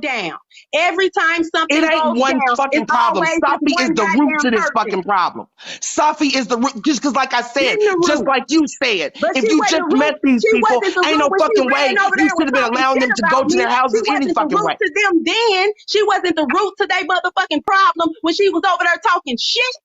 down. Every time something It ain't goes one down, fucking it's problem. always this Safi is one the root to goddamn this person fucking problem. Safi is the root, just because, like I said, getting the just root. like you said, But if she you wasn't just the root. met these She people, wasn't the ain't root no when she fucking ran way over you there and should was have been talking allowing shit them to go about to me. their She houses any wasn't the fucking root way. to them then. She wasn't the root to their motherfucking problem when she was over there talking shit.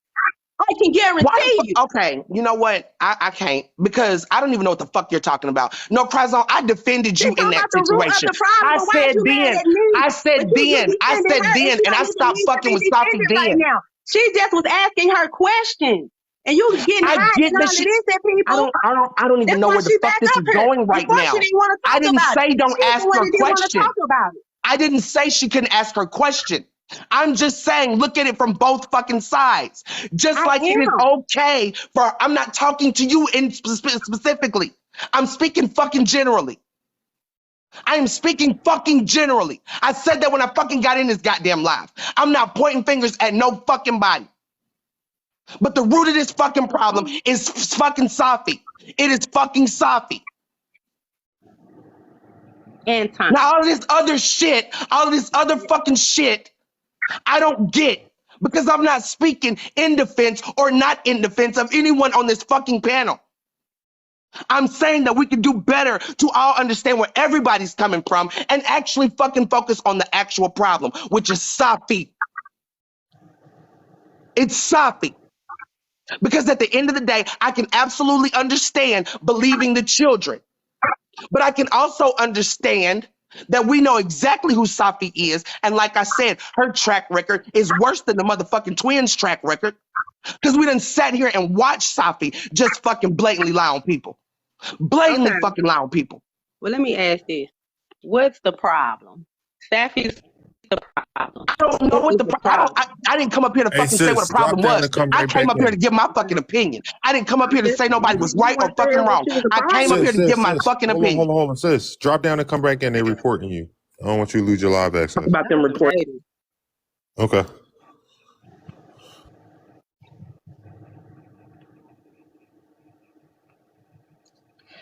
I can Why the guarantee you. fuck? Okay, you know what? I can't, because I don't even know what the fuck you're talking about. No, Crazon, I defended She's you in talking about that the root of situation. the problem, I but why is said you mad then, at me? I But said you then, I defending said her and then, she and I don't even stopped need to fucking be with Safi defended right then. now. She just was asking her questions. And you getting I hot get and that all of shit. this at people. I don't even That's know why where the she fuck back this up is here. going right Before she now. didn't want to I talk didn't about it. say don't She's the ask one her that didn't want to question. talk about it. I didn't say she couldn't ask her question. I'm just saying, look at it from both fucking sides. Just I like it is am. okay for, I'm not talking to you in specifically. I'm speaking fucking generally. I am speaking fucking generally. I said that when I fucking got in this goddamn live. I'm not pointing fingers at no fucking body. But the root of this fucking problem is fucking Safi. It is fucking Safi. And time. Now, all of this other shit, all of this other fucking shit, I don't get, because I'm not speaking in defense or not in defense of anyone on this fucking panel. I'm saying that we can do better to all understand where everybody's coming from and actually fucking focus on the actual problem, which is Safi. It's Safi. Because at the end of the day, I can absolutely understand believing the children. But I can also understand that we know exactly who Safi is. And like I said, her track record is worse than the motherfucking twins' track record. Because we done sat here and watched Safi just fucking blatantly lie on people. Blatantly Okay. fucking lie on people. Well, let me ask this. What's the problem? Safi's the problem. I don't know what What the is the problem. problem? I didn't come up here to Hey fucking say what sis, a drop problem down was. and come I right came back up here in. to give my fucking opinion. I didn't come up here to say nobody was right or fucking wrong. I came up here to give my fucking opinion. Hold on, sis. Drop down and come back in. They reporting you. I don't want you to lose your live access. About them reports. Okay.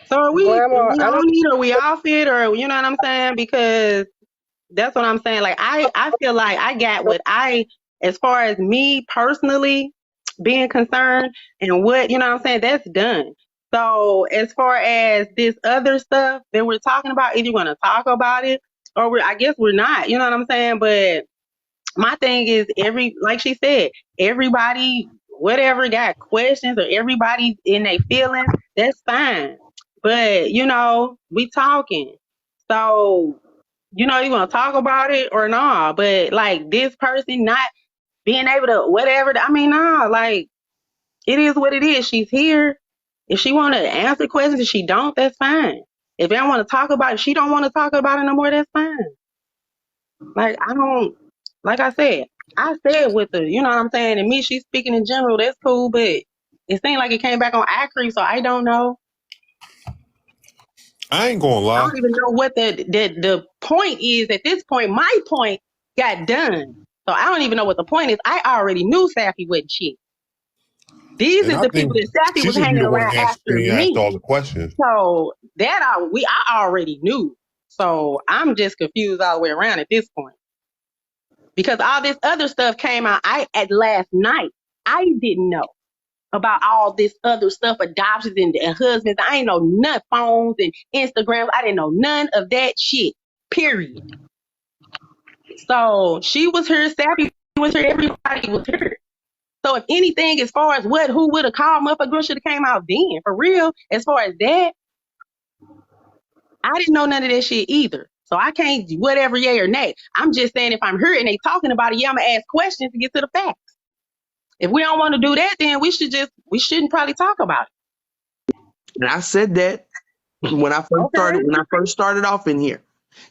So are we Glama, I don't. on it, or we off it, or you know what I'm saying? Because that's what I'm saying. Like I feel like I got what as far as me personally being concerned and what, you know what I'm saying, that's done. So as far as this other stuff that we're talking about, either you're gonna talk about it or I guess we're not, you know what I'm saying? But my thing is like she said, everybody, whatever got questions or everybody in their feelings, that's fine. But we talking. So, you gonna talk about it or not. But like this person not being able to whatever, I mean, nah, like it is what it is. She's here. If she wanna answer questions, if she don't, that's fine. If they don't want to talk about it, she don't want to talk about it no more, that's fine. Like I don't, like I said with her, you know what I'm saying? And me, she's speaking in general, that's cool, but it seemed like it came back on Acre, so I don't know. I ain't gonna I lie. don't even know what the point is at this point. My point got done. So I don't even know what the point is. I already knew Safi wasn't shit. These And is I the think people that Safi she was should be hanging the one around after being asked me. all the questions. So that I already knew. So I'm just confused all the way around at this point. Because all this other stuff came out at last night. I didn't know about all this other stuff, adoptions and husbands. I ain't know none, phones and Instagrams. I didn't know none of that shit, period. So she was here, Sappy was here, everybody was here. So if anything, as far as who would have called, motherfucker girl should have came out then, for real. As far as that, I didn't know none of that shit either. So I can't whatever, yay or nay. I'm just saying if I'm here and they talking about it, yeah, I'm gonna ask questions to get to the facts. If we don't want to do that, then we shouldn't probably talk about it. And I said that when I first started off in here.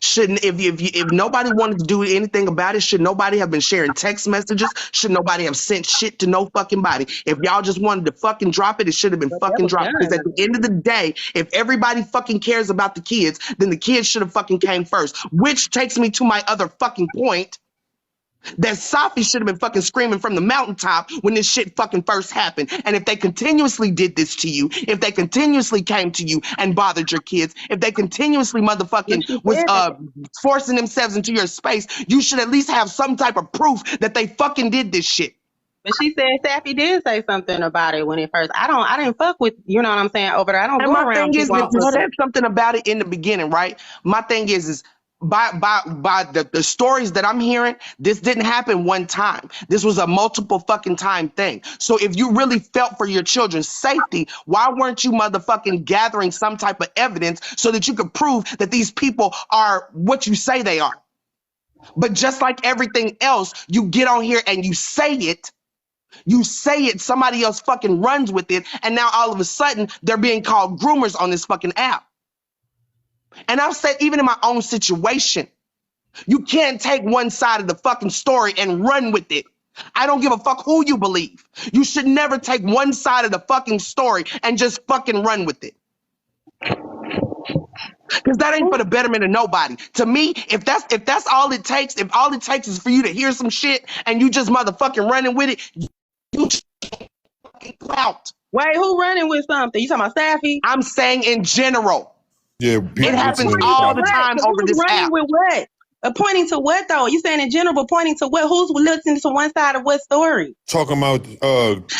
Shouldn't if nobody wanted to do anything about it, should nobody have been sharing text messages? Should nobody have sent shit to no fucking body? If y'all just wanted to fucking drop it, it should have been But that fucking was dropped. Because done. at the end of the day, if everybody fucking cares about the kids, then the kids should have fucking came first. Which takes me to my other fucking point. That Safi should have been fucking screaming from the mountaintop when this shit fucking first happened. And if they continuously did this to you, if they continuously came to you and bothered your kids, if they continuously But motherfucking she was said that. forcing themselves into your space, you should at least have some type of proof that they fucking did this shit. But she said Sappy did say something about it when it first. I didn't fuck with, you know what I'm saying, over there. I don't And go my around thing is people that on you Clubhouse. said something about it in the beginning, right? My thing is by the stories that I'm hearing, this didn't happen one time. This was a multiple fucking time thing. So if you really felt for your children's safety, why weren't you motherfucking gathering some type of evidence so that you could prove that these people are what you say they are? But just like everything else, you get on here and you say it. You say it, somebody else fucking runs with it, and now all of a sudden they're being called groomers on this fucking app. And I've said, even in my own situation, you can't take one side of the fucking story and run with it. I don't give a fuck who you believe. You should never take one side of the fucking story and just fucking run with it. Because that ain't for the betterment of nobody. To me, if that's all it takes, if all it takes is for you to hear some shit and you just motherfucking running with it, you fucking clout. Wait, who running with something? You talking about Sappy? I'm saying in general. Yeah, It people happens listening to Pointing to all the comment. what? time over Who's this running app. with what? Pointing to what though? You saying in general, but pointing to what? Who's listening to one side of what story? Talking about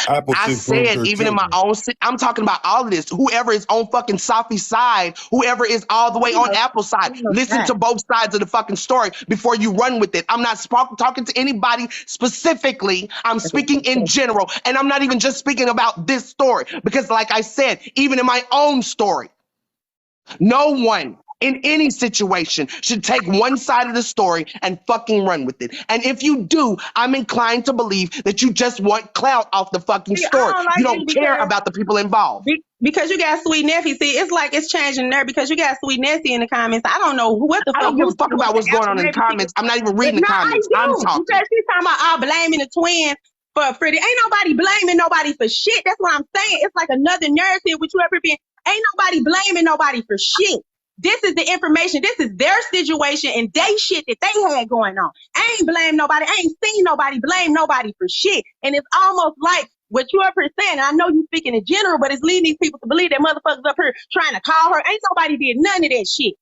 Apple I Chick groomed said, her even in my children. own, I'm talking about all of this. Whoever is on fucking Safi's side, whoever is all the way on Apple's side, listen to both sides of the fucking story before you run with it. I'm not talking to anybody specifically. I'm speaking in general, and I'm not even just speaking about this story because, like I said, even in my own story, no one in any situation should take one side of the story and fucking run with it. And if you do, I'm inclined to believe that you just want clout off the fucking See, story. I don't like You it don't care because about the people involved. because you got Sweet Neffy. See, it's like it's changing there because you got Sweet Neffy in the comments. I don't know what the I fuck don't give a who's fuck about what the what's going Apple on in the maybe comments. I'm not even reading the no, I comments. I'm do talking. because she's talking about all blaming the twins for pretty. Ain't nobody blaming nobody for shit. That's what I'm saying. It's like another narrative with you ever been. Ain't nobody blaming nobody for shit. This is the information. This is their situation and they shit that they had going on. I ain't blame nobody. I ain't seen nobody blame nobody for shit. And it's almost like what you up here saying. And I know you speaking in general, but it's leading these people to believe that motherfuckers up here trying to call her. Ain't nobody did none of that shit.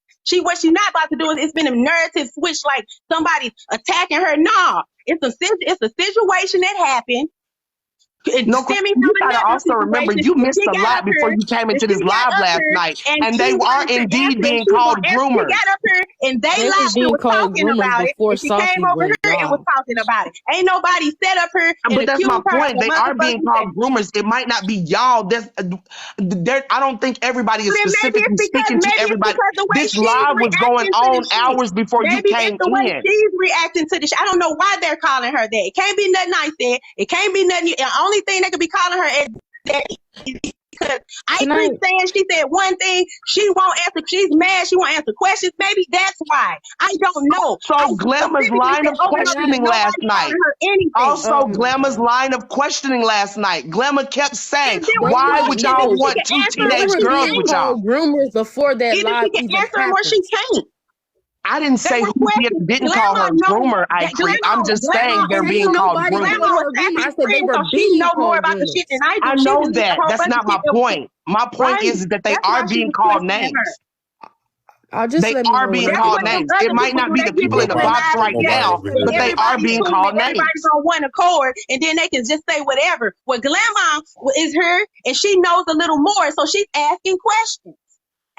What she's not about to do is it's been a narrative switch like somebody's attacking her. Nah, it's a situation that happened. It No, stemming you from gotta another also remember situation. you And missed she a got lot up before here, you came and into she this got live up last here, night, and and she they are wanted to indeed answer, and being she was called gonna answer. She groomers. got up here, and they They was lied and being was called talking groomers about it, before and she came Safi over went here and was live. talking about it. Ain't nobody set up here and But that's my accused her of point. a They are being motherfucking thing. called groomers. It might not be y'all. I don't think everybody is Then specifically speaking to maybe it's everybody. because the way This she's live was going reacting to the on shit. hours before you Maybe it's came the way in. she's reacting to the shit. I don't know why they're calling her that. It can't be nothing I said. It can't be nothing. The only thing they could be calling her is that is because I Can keep I? saying she said one thing. She won't answer. She's mad. She won't answer questions. Maybe that's why. I don't know. I So Glamma's specifically line said of over and Can over I? again, questioning last nobody night. calling her anything. Also, Oh my Glamma's gosh. line of questioning last night. Glamma kept saying, And then when They you why was ask, would and y'all then she no. want can two answer them They or teenage were she girls being with can't. y'all? called groomers before that Either she live can even answer them or she happened. can't. I didn't They say were who did or questions. didn't call Glamour her knows groomer, I that creep. I'm just I saying ain't they're being saying called nobody groomers. called Glamour was her groomers. Sappy's I said they friend, were so she being know more called about the shit than groomers. I do. I She know done did a that. whole That's bunch of not my shit that was point. My point right. is that they That's why are she being was called questioning her. names. Just They let me are know when being I That's can called what talk. some names. It other might people not be they the get people Ain't in the into a nobody, box live ain't right nobody together now, over and here but they yelling. are everybody's being cool called and everybody's names. on one accord, and then they can just say whatever. Well, Glamour is her, and she knows a little more, so she's asking questions.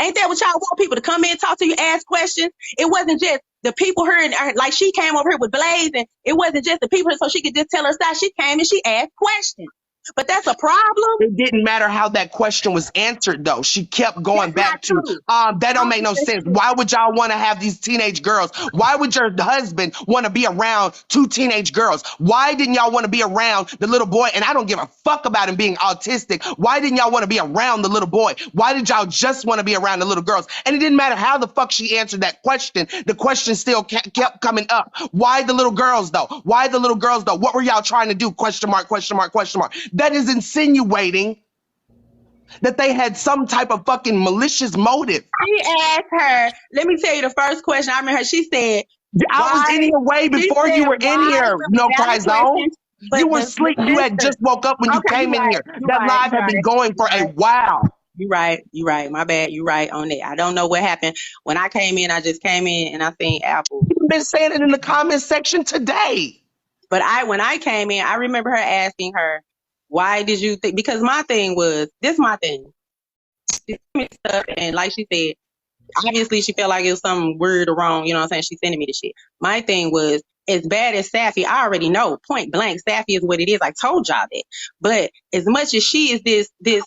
Ain't that what y'all want people to come in, talk to you, ask questions? It wasn't just the people here, and like she came over here with Blaze, and it wasn't just the people so she could just tell her side. She came and she asked questions. But that's a problem. It didn't matter how that question was answered, though. She kept going That's not back to, true. that I don't don't make think no that's sense. true. Why would y'all want to have these teenage girls? Why would your husband want to be around two teenage girls? Why didn't y'all want to be around the little boy? And I don't give a fuck about him being autistic. Why didn't y'all want to be around the little boy? Why did y'all just want to be around the little girls? And it didn't matter how the fuck she answered that question. The question still kept coming up. Why the little girls, though? Why the little girls, though? What were y'all trying to do? Question mark, question mark, question mark. That is insinuating that they had some type of fucking malicious motive. She asked her, let me tell you the first question I remember her. She said, I was in Why? here way She before said, you were in why? here. The No cry valid zone. question. You But were the asleep. You had sister. just woke up when you Okay, came in here. That live you had been right, going you for a right. while. You right. My bad. You right on that. I don't know what happened when I came in. I just came in and I seen Apple. You've been saying it in the comment section today. But when I came in, I remember her asking her, "Why did you think?" Because my thing was this. My thing. She sent me stuff, and like she said, obviously she felt like it was something weird or wrong. You know what I'm saying? She's sending me the shit. My thing was, as bad as Safi, I already know point blank. Safi is what it is. I told y'all that. But as much as she is this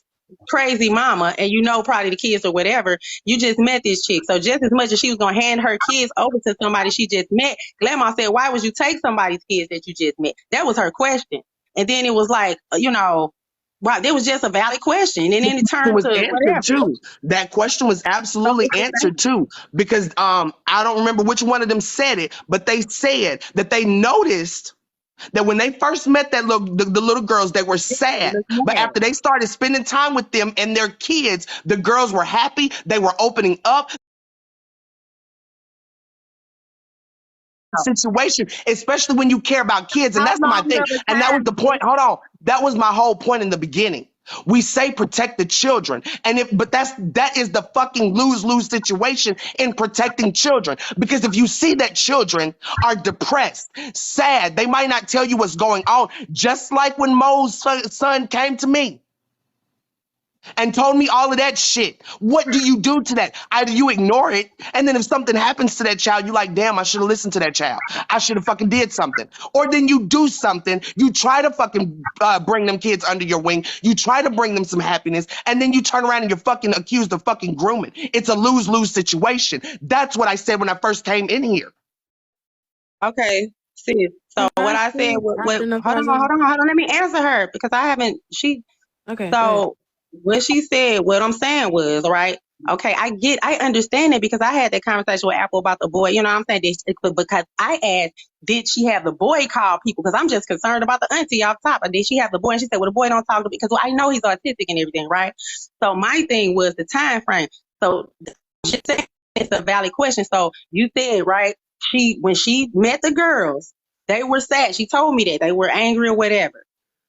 crazy mama, and you know probably the kids or whatever, you just met this chick. So just as much as she was gonna hand her kids over to somebody she just met, Glama said, "Why would you take somebody's kids that you just met?" That was her question. And then it was like, wow, it was just a valid question, and then it It turned was to answered whatever. too. That question was So absolutely it's the same. answered too. Because I don't remember which one of them said it, but they said that they noticed that when they first met the little girls, they were It sad. looks But mad. after they started spending time with them and their kids, the girls were happy. They were opening up. Situation, especially when you care about kids. And How that's my long thing. of a And that was time? the point. Hold on. That was my whole point in the beginning. We say protect the children. But that is the fucking lose-lose situation in protecting children. Because if you see that children are depressed, sad, they might not tell you what's going on. Just like when Mo's son came to me and told me all of that shit. What do you do to that? Either you ignore it, and then if something happens to that child, you're like, damn, I should have listened to that child. I should have fucking did something. Or then you do something. You try to fucking bring them kids under your wing. You try to bring them some happiness, and then you turn around and you're fucking accused of fucking grooming. It's a lose-lose situation. That's what I said when I first came in here. Okay, sis. So Can what I I said, speak after no hold on, cousin? Let me answer her because I haven't. Okay, go ahead. So what she said, what I'm saying was right. Okay, I understand it because I had that conversation with Apple about the boy. You know what I'm saying? Because I asked, did she have the boy call people? Because I'm just concerned about the auntie off top. Or did she have the boy? And she said, well, the boy don't talk to me because I know he's autistic and everything, right? So my thing was the time frame. So she said it's a valid question. So you said, right? When she met the girls, they were sad. She told me that they were angry or whatever.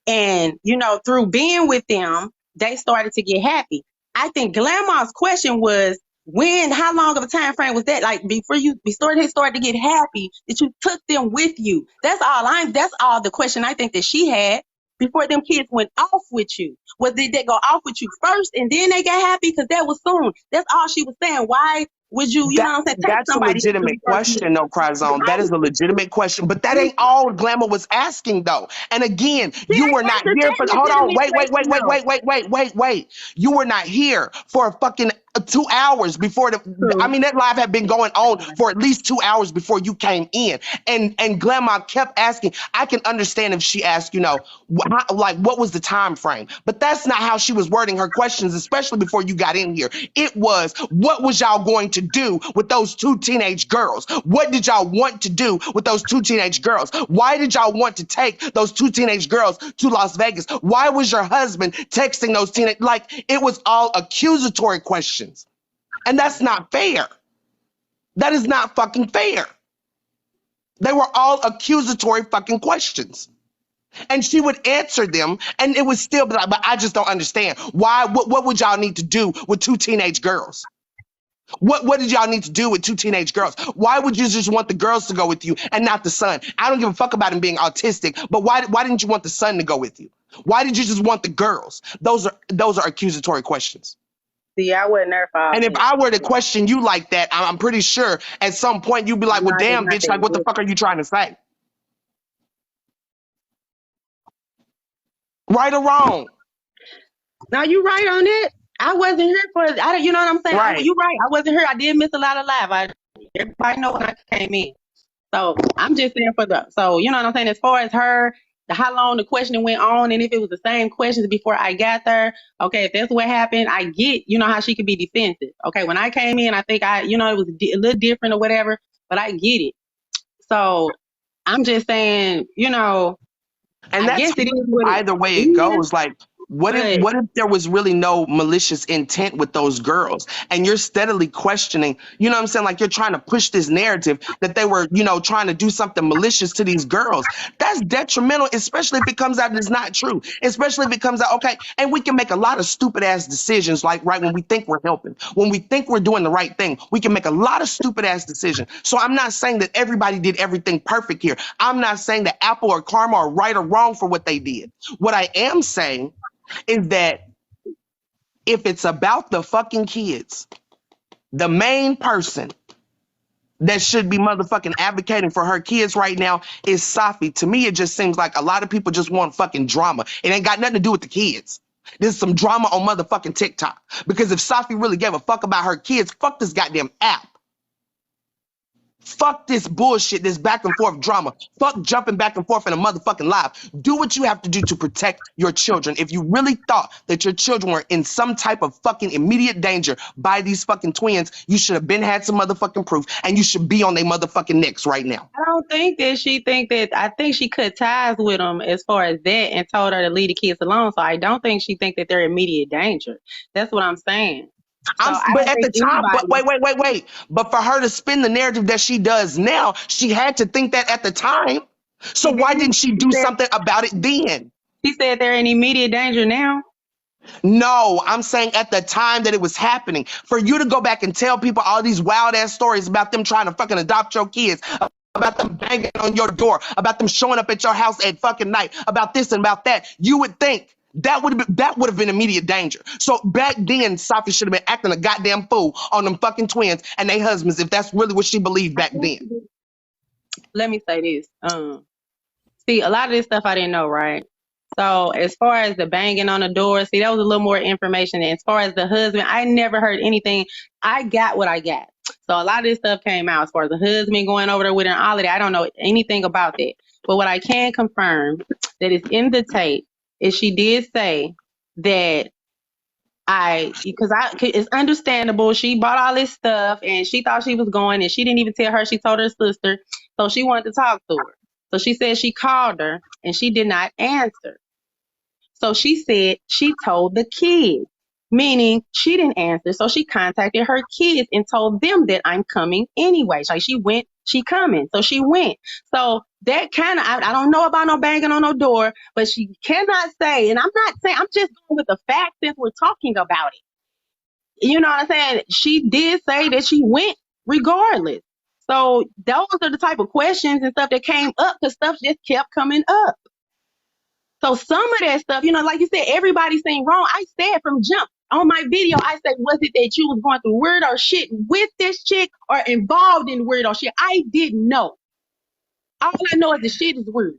And, through being with them, they started to get happy. I think Grandma's question was, how long of a time frame was that? Like before started to get happy that you took them with you. That's all the question I think that she had before them kids went off with you. Was did they go off with you first and then they got happy? Because that was soon. That's all she was saying. Why would you, you know That what I'm saying, take that's a somebody that you legitimate first met? question, though, Cryzone. That is a legitimate question, but that ain't all Glamour was asking, though. And again, She you were ain't not answered here for. that Hold on, legitimate wait, wait, wait, question wait, though. wait, wait, wait, wait, wait. You were not here for a fucking 2 hours before the. I True. mean, that live had been going on for at least 2 hours before you came in, and Glamour kept asking. I can understand if she asked, like what was the time frame, but that's not how she was wording her questions, especially before you got in here. It was, what was y'all going to do with those two teenage girls? What did y'all want to do with those two teenage girls? Why did y'all want to take those two teenage girls to Las Vegas? Why was your husband texting those teenage? Like, it was all accusatory questions. And that's not fair. That is not fucking fair. They were all accusatory fucking questions. And she would answer them, and it would still be like, but I just don't understand. Why? What would y'all need to do with two teenage girls? What did y'all need to do with two teenage girls? Why would you just want the girls to go with you and not the son? I don't give a fuck about him being autistic, but why didn't you want the son to go with you? Why did you just want the girls? Those are accusatory questions. See, I wasn't there for all And if that. I were to question you like that, I'm pretty sure at some point you'd be like, well, Not that, damn, not bitch, like, what the that. fuck are you trying to say? Right or wrong? Now you right on it. I wasn't here for. You know what I'm saying? Right. You right. I wasn't here. I did miss a lot of live. Everybody know when I came in. So I'm just saying So you know what I'm saying? As far as her, how long the questioning went on, and if it was the same questions before I got there. Okay, if that's what happened, I get. You know how she could be defensive. Okay, when I came in, I think it was a little different or whatever. But I get it. So I'm just saying, And I that's guess it is what it either way it is. goes. Like, But What if there was really no malicious intent with those girls and you're steadily questioning, you know what I'm saying? Like you're trying to push this narrative that they were, you know, trying to do something malicious to these girls. That's detrimental, especially if it comes out it's not true. Especially if it comes out, okay, and we can make a lot of stupid ass decisions, like right when we think we're helping, when we think we're doing the right thing, we can make a lot of stupid ass decisions. So I'm not saying that everybody did everything perfect here. I'm not saying that Apple or Karma are right or wrong for what they did. What I am saying is that if it's about the fucking kids, the main person that should be motherfucking advocating for her kids right now is Safi. To me, it just seems like a lot of people just want fucking drama. It ain't got nothing to do with the kids. There's some drama on motherfucking TikTok. Because if Safi really gave a fuck about her kids, fuck this goddamn app. Fuck this bullshit, this back and forth drama. Fuck jumping back and forth in a motherfucking live. Do what you have to do to protect your children. If you really thought that your children were in some type of fucking immediate danger by these fucking twins, you should have been had some motherfucking proof and you should be on their motherfucking necks right now. I don't think that she think that. I think she cut ties with them as far as that and told her to leave the kids alone. So I don't think she think that they're immediate danger. That's what I'm saying. So I But don't at think the time, but anybody. wait. But for her to spin the narrative that she does now, she had to think that at the time. So She why didn't didn't. she do something about it then? She said they're in immediate danger now. No, I'm saying at the time that it was happening, for you to go back and tell people all these wild ass stories about them trying to fucking adopt your kids, about them banging on your door, about them showing up at your house at fucking night, about this and about that, you would think that would have been immediate danger. So back then, Safi should have been acting a goddamn fool on them fucking twins and their husbands if that's really what she believed back then. Let me say this. See, a lot of this stuff I didn't know, right? So as far as the banging on the door, see, that was a little more information. And as far as the husband, I never heard anything. I got what I got. So a lot of this stuff came out as far as the husband going over there with her and all of that. I don't know anything about that. But what I can confirm that is in the tape is she did say that it's understandable. She bought all this stuff and she thought she was going and she didn't even tell her. She told her sister. So she wanted to talk to her. So she said she called her and she did not answer. So she said she told the kids, meaning she didn't answer. So she contacted her kids and told them that I'm coming anyway. Like she coming. So she went. So that kind of, I don't know about no banging on no door, but she cannot say, and I'm not saying, I'm just going with the facts since we're talking about it. You know what I'm saying? She did say that she went regardless. So those are the type of questions and stuff that came up because stuff just kept coming up. So some of that stuff, like you said, everybody's saying wrong. I said from jump on my video, I said, was it that you was going through weirdo shit with this chick or involved in weirdo shit? I didn't know. All I know is the shit is weird.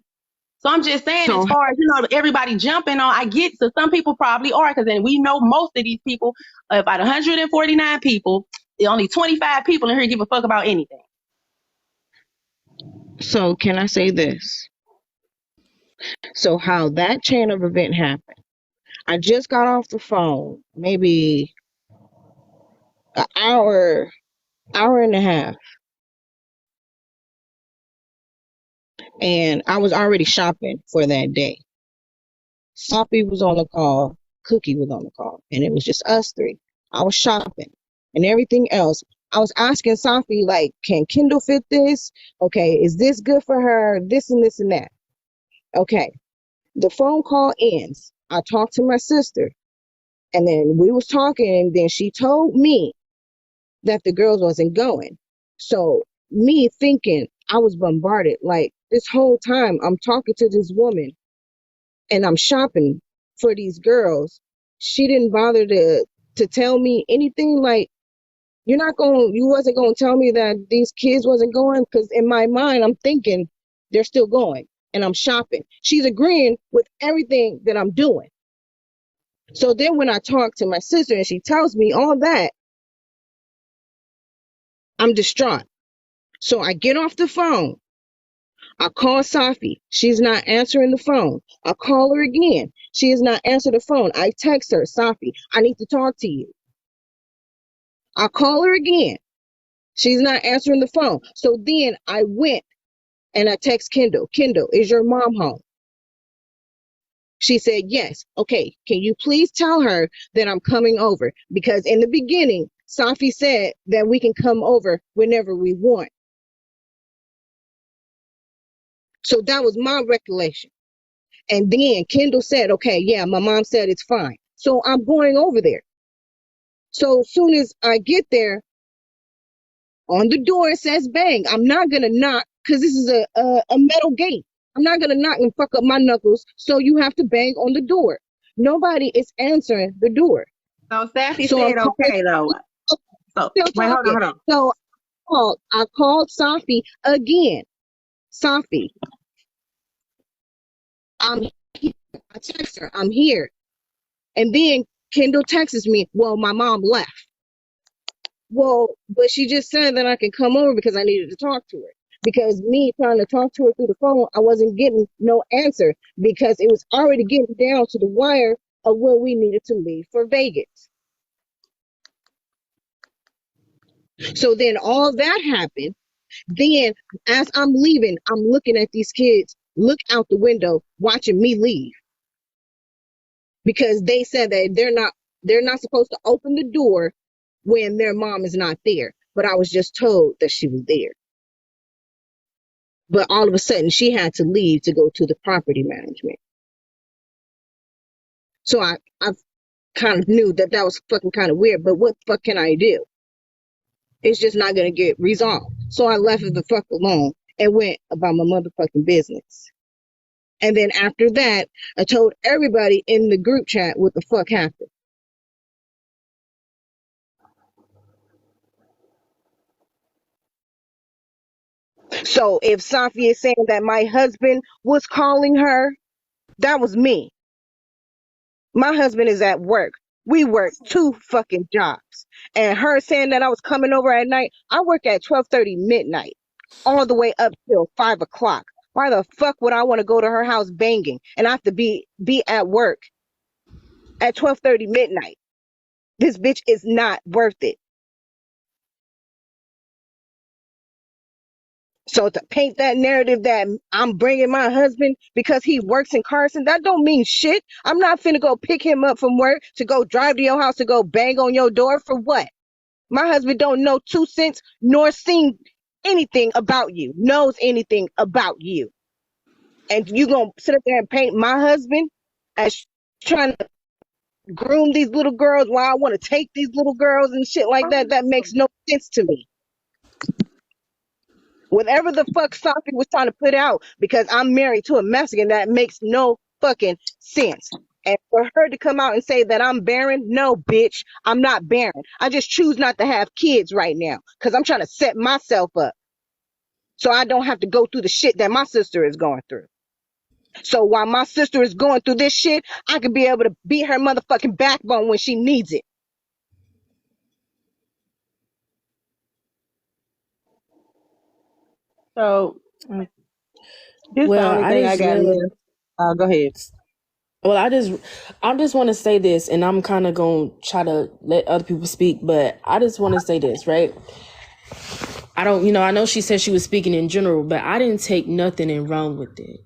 So I'm just saying, as So far as, everybody jumping on, I get, so some people probably are, because then we know most of these people, about 149 people, only 25 people in here give a fuck about anything. So can I say this? So how that chain of event happened. I just got off the phone, maybe an hour and a half. And I was already shopping for that day. Sophie was on the call, Cookie was on the call, and it was just us three. I was shopping and everything else. I was asking Sophie, like, can Kendall fit this? Okay, is this good for her? This and this and that. Okay, the phone call ends. I talked to my sister, and then we was talking, and then she told me that the girls wasn't going. So me thinking I was bombarded, like this whole time I'm talking to this woman and I'm shopping for these girls. She didn't bother to tell me anything, like you wasn't gonna tell me that these kids wasn't going, because in my mind I'm thinking they're still going and I'm shopping. She's agreeing with everything that I'm doing. So then when I talk to my sister and she tells me all that, I'm distraught. So I get off the phone. I call Safi. She's not answering the phone. I call her again. She has not answered the phone. I text her, Safi, I need to talk to you. I call her again. She's not answering the phone. So then I went and I text Kendall. Kendall, is your mom home? She said, yes. Okay, can you please tell her that I'm coming over? Because in the beginning, Safi said that we can come over whenever we want. So that was my recollection. And then Kendall said, okay, yeah, my mom said it's fine. So I'm going over there. So as soon as I get there, on the door it says bang. I'm not going to knock because this is a metal gate. I'm not going to knock and fuck up my knuckles. So you have to bang on the door. Nobody is answering the door. So Sassy So I'm said calling, okay though. So still wait, hold on, talking. hold on. So I called Safi again. Safi, I'm here. I text her, I'm here. And then Kendall texts me, well, my mom left. Well, but she just said that I can come over because I needed to talk to her. Because me trying to talk to her through the phone, I wasn't getting no answer because it was already getting down to the wire of when we needed to leave for Vegas. So then all that happened. Then as I'm leaving, I'm looking at these kids look out the window watching me leave because they said that they're not supposed to open the door when their mom is not there. But I was just told that she was there. But all of a sudden she had to leave to go to the property management. So I kind of knew that that was fucking kind of weird, but what the fuck can I do? It's just not going to get resolved. So I left it the fuck alone and went about my motherfucking business. And then after that, I told everybody in the group chat what the fuck happened. So if Safi is saying that my husband was calling her, that was me. My husband is at work. We work 2 fucking jobs. And her saying that I was coming over at night, I work at 12:30 midnight, all the way up till 5 o'clock. Why the fuck would I want to go to her house banging and I have to be at work at 12:30 midnight? This bitch is not worth it. So to paint that narrative that I'm bringing my husband because he works in Carson, that don't mean shit. I'm not finna go pick him up from work to go drive to your house to go bang on your door for what? My husband don't know 2 cents nor seen anything about you, knows anything about you. And you gonna sit up there and paint my husband as trying to groom these little girls while I want to take these little girls and shit like that? That makes no sense to me. Whatever the fuck Safi was trying to put out, because I'm married to a Mexican, that makes no fucking sense. And for her to come out and say that I'm barren, no, bitch, I'm not barren. I just choose not to have kids right now because I'm trying to set myself up so I don't have to go through the shit that my sister is going through. So while my sister is going through this shit, I can be able to be her motherfucking backbone when she needs it. So this the Well, only I thing I just got really, left. Go ahead. well, I just want to say this, and I'm kind of going to try to let other people speak, but I just want to say this, right? I don't, I know she said she was speaking in general, but I didn't take nothing and wrong with it.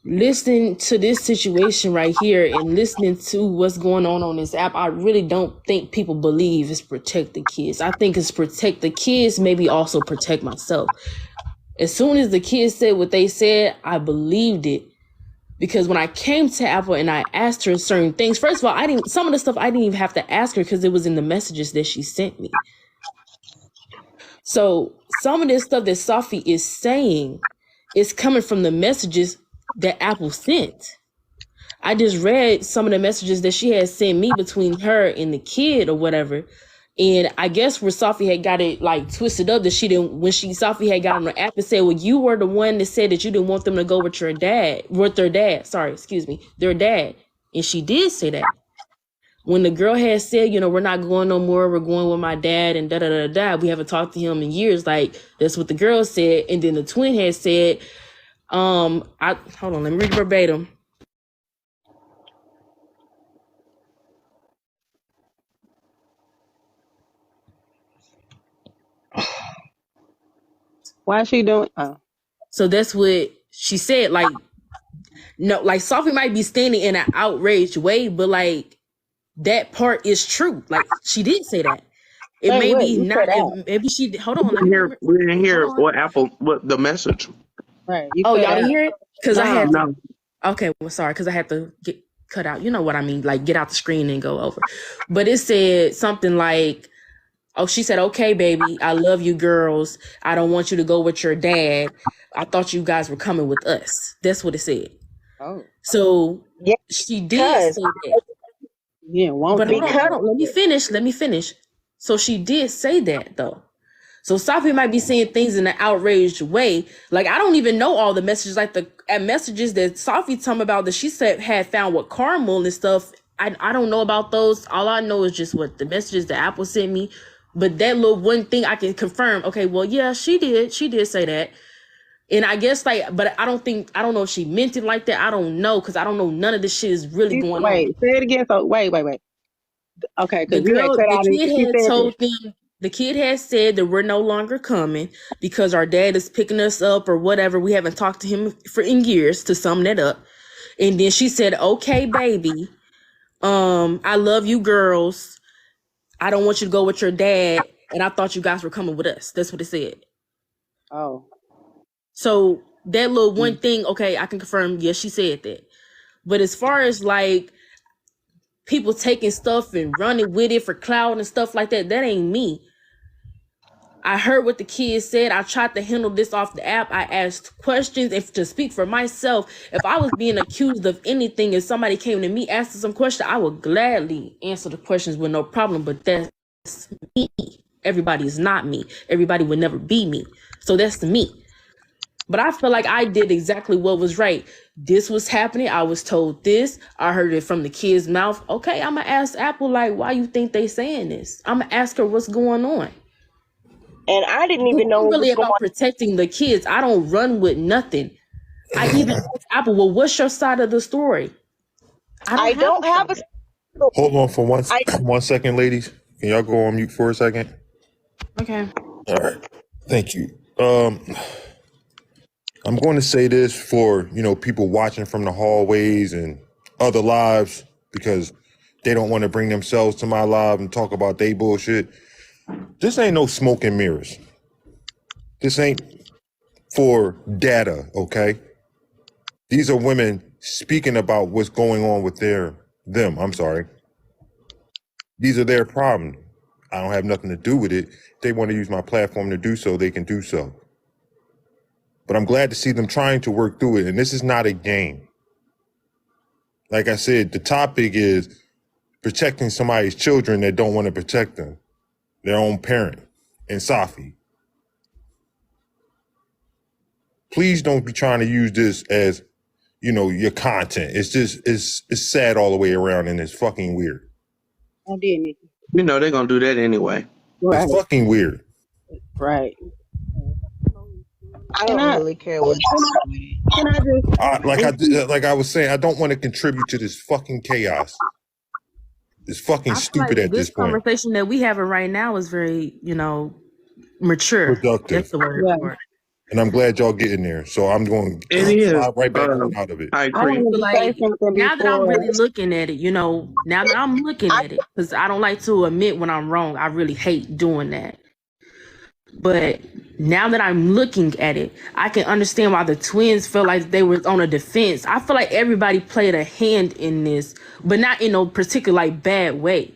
Listening to this situation right here and listening to what's going on this app, I really don't think people believe it's protect the kids. I think it's protect the kids, maybe also protect myself. As soon as the kids said what they said, I believed it. Because when I came to Apple and I asked her certain things, first of all, some of the stuff I didn't even have to ask her because it was in the messages that she sent me. So some of this stuff that Safi is saying is coming from the messages that Apple sent. I just read some of the messages that she had sent me between her and the kid or whatever. And I guess where Safi had got it like twisted up that she didn't, when Safi had got on the app and said, well, you were the one that said that you didn't want them to go with their dad, their dad. And she did say that. When the girl had said, we're not going no more, we're going with my dad and da da da da, we haven't talked to him in years. Like, that's what the girl said. And then the twin had said, hold on, let me read verbatim. Why is she doing? So that's what she said. Like, No, like Sophie might be standing in an outraged way, but like that part is true. Like she did say that. It Say may what? be You not. cut out. Maybe she. Hold on. Let me. We didn't Hold hear on. what the message. Right. You Oh, cut y'all out. didn't hear it because I No. had to. No. Okay, well, sorry, because I had to get cut out. You know what I mean? Like get out the screen and go over. But it said something like, "Oh, she said, okay, baby, I love you, girls. I don't want you to go with your dad. I thought you guys were coming with us." That's what it said. Oh. So Yeah, she did because say that. You didn't want But them to hold because go. on. Let me finish. Let me finish. So she did say that though. So Sophie might be saying things in an outraged way. Like I don't even know all the messages, like the messages that Sophie told me about that she said had found with Carmel and stuff. I don't know about those. All I know is just what the messages that Apple sent me. But that little one thing I can confirm. Okay, well, yeah, she did. She did say that. And I guess like, but I don't know if she meant it like that. I don't know because I don't know none of this shit is really going on. Wait, say it again. So wait. Okay, The because you had girl, cut the out and kid she had said this. told them, the kid had said that we're no longer coming because our dad is picking us up or whatever. We haven't talked to him for in years to sum that up. And then she said, okay, baby, I love you girls. I don't want you to go with your dad. And I thought you guys were coming with us. That's what it said. Oh. So that little one thing, okay, I can confirm, yes, she said that. But as far as like people taking stuff and running with it for clout and stuff like that, that ain't me. I heard what the kids said. I tried to handle this off the app. I asked questions. If to speak for myself, if I was being accused of anything, if somebody came to me asking some question, I would gladly answer the questions with no problem. But that's me. Everybody is not me. Everybody would never be me. So that's me. But I feel like I did exactly what was right. This was happening. I was told this. I heard it from the kid's mouth. Okay, I'm gonna ask Apple like, why you think they saying this? I'm gonna ask her what's going on. and I didn't even know I'm what really was going about protecting the kids. I don't run with nothing. I even asked Apple, well, what's your side of the story? I don't I have don't a have a side. Hold on for I 1 second, ladies. Can y'all go on mute for a second? Okay. All right. Thank you. I'm going to say this for, people watching from the hallways and other lives because they don't want to bring themselves to my live and talk about they bullshit. This ain't no smoke and mirrors. This ain't for data, okay? These are women speaking about what's going on with them. I'm sorry. These are their problems. I don't have nothing to do with it. If they want to use my platform to do so, they can do so. But I'm glad to see them trying to work through it. And this is not a game. Like I said, the topic is protecting somebody's children that don't want to protect them, their own parent, and Safi. Please don't be trying to use this as, your content. It's just, it's sad all the way around and it's fucking weird. I did, Nikki. You know they're gonna do that anyway. Right. It's fucking weird. Right. I Can don't I really care what can I just Like I was saying, I don't want to contribute to this fucking chaos. It's fucking I feel like stupid at this this point. conversation that we having right now is very, mature. That's Productive. the word yeah. for it. And I'm glad y'all getting there. So I'm going It to is. slide right back out of it. I I agree. wanted Feel to say like something now that I'm before. really looking at it, now that I'm looking I at it, because I don't like to admit when I'm wrong. I really hate doing that. But now that I'm looking at it, I can understand why the twins felt like they were on a defense. I feel like everybody played a hand in this, but not in no particular like bad way.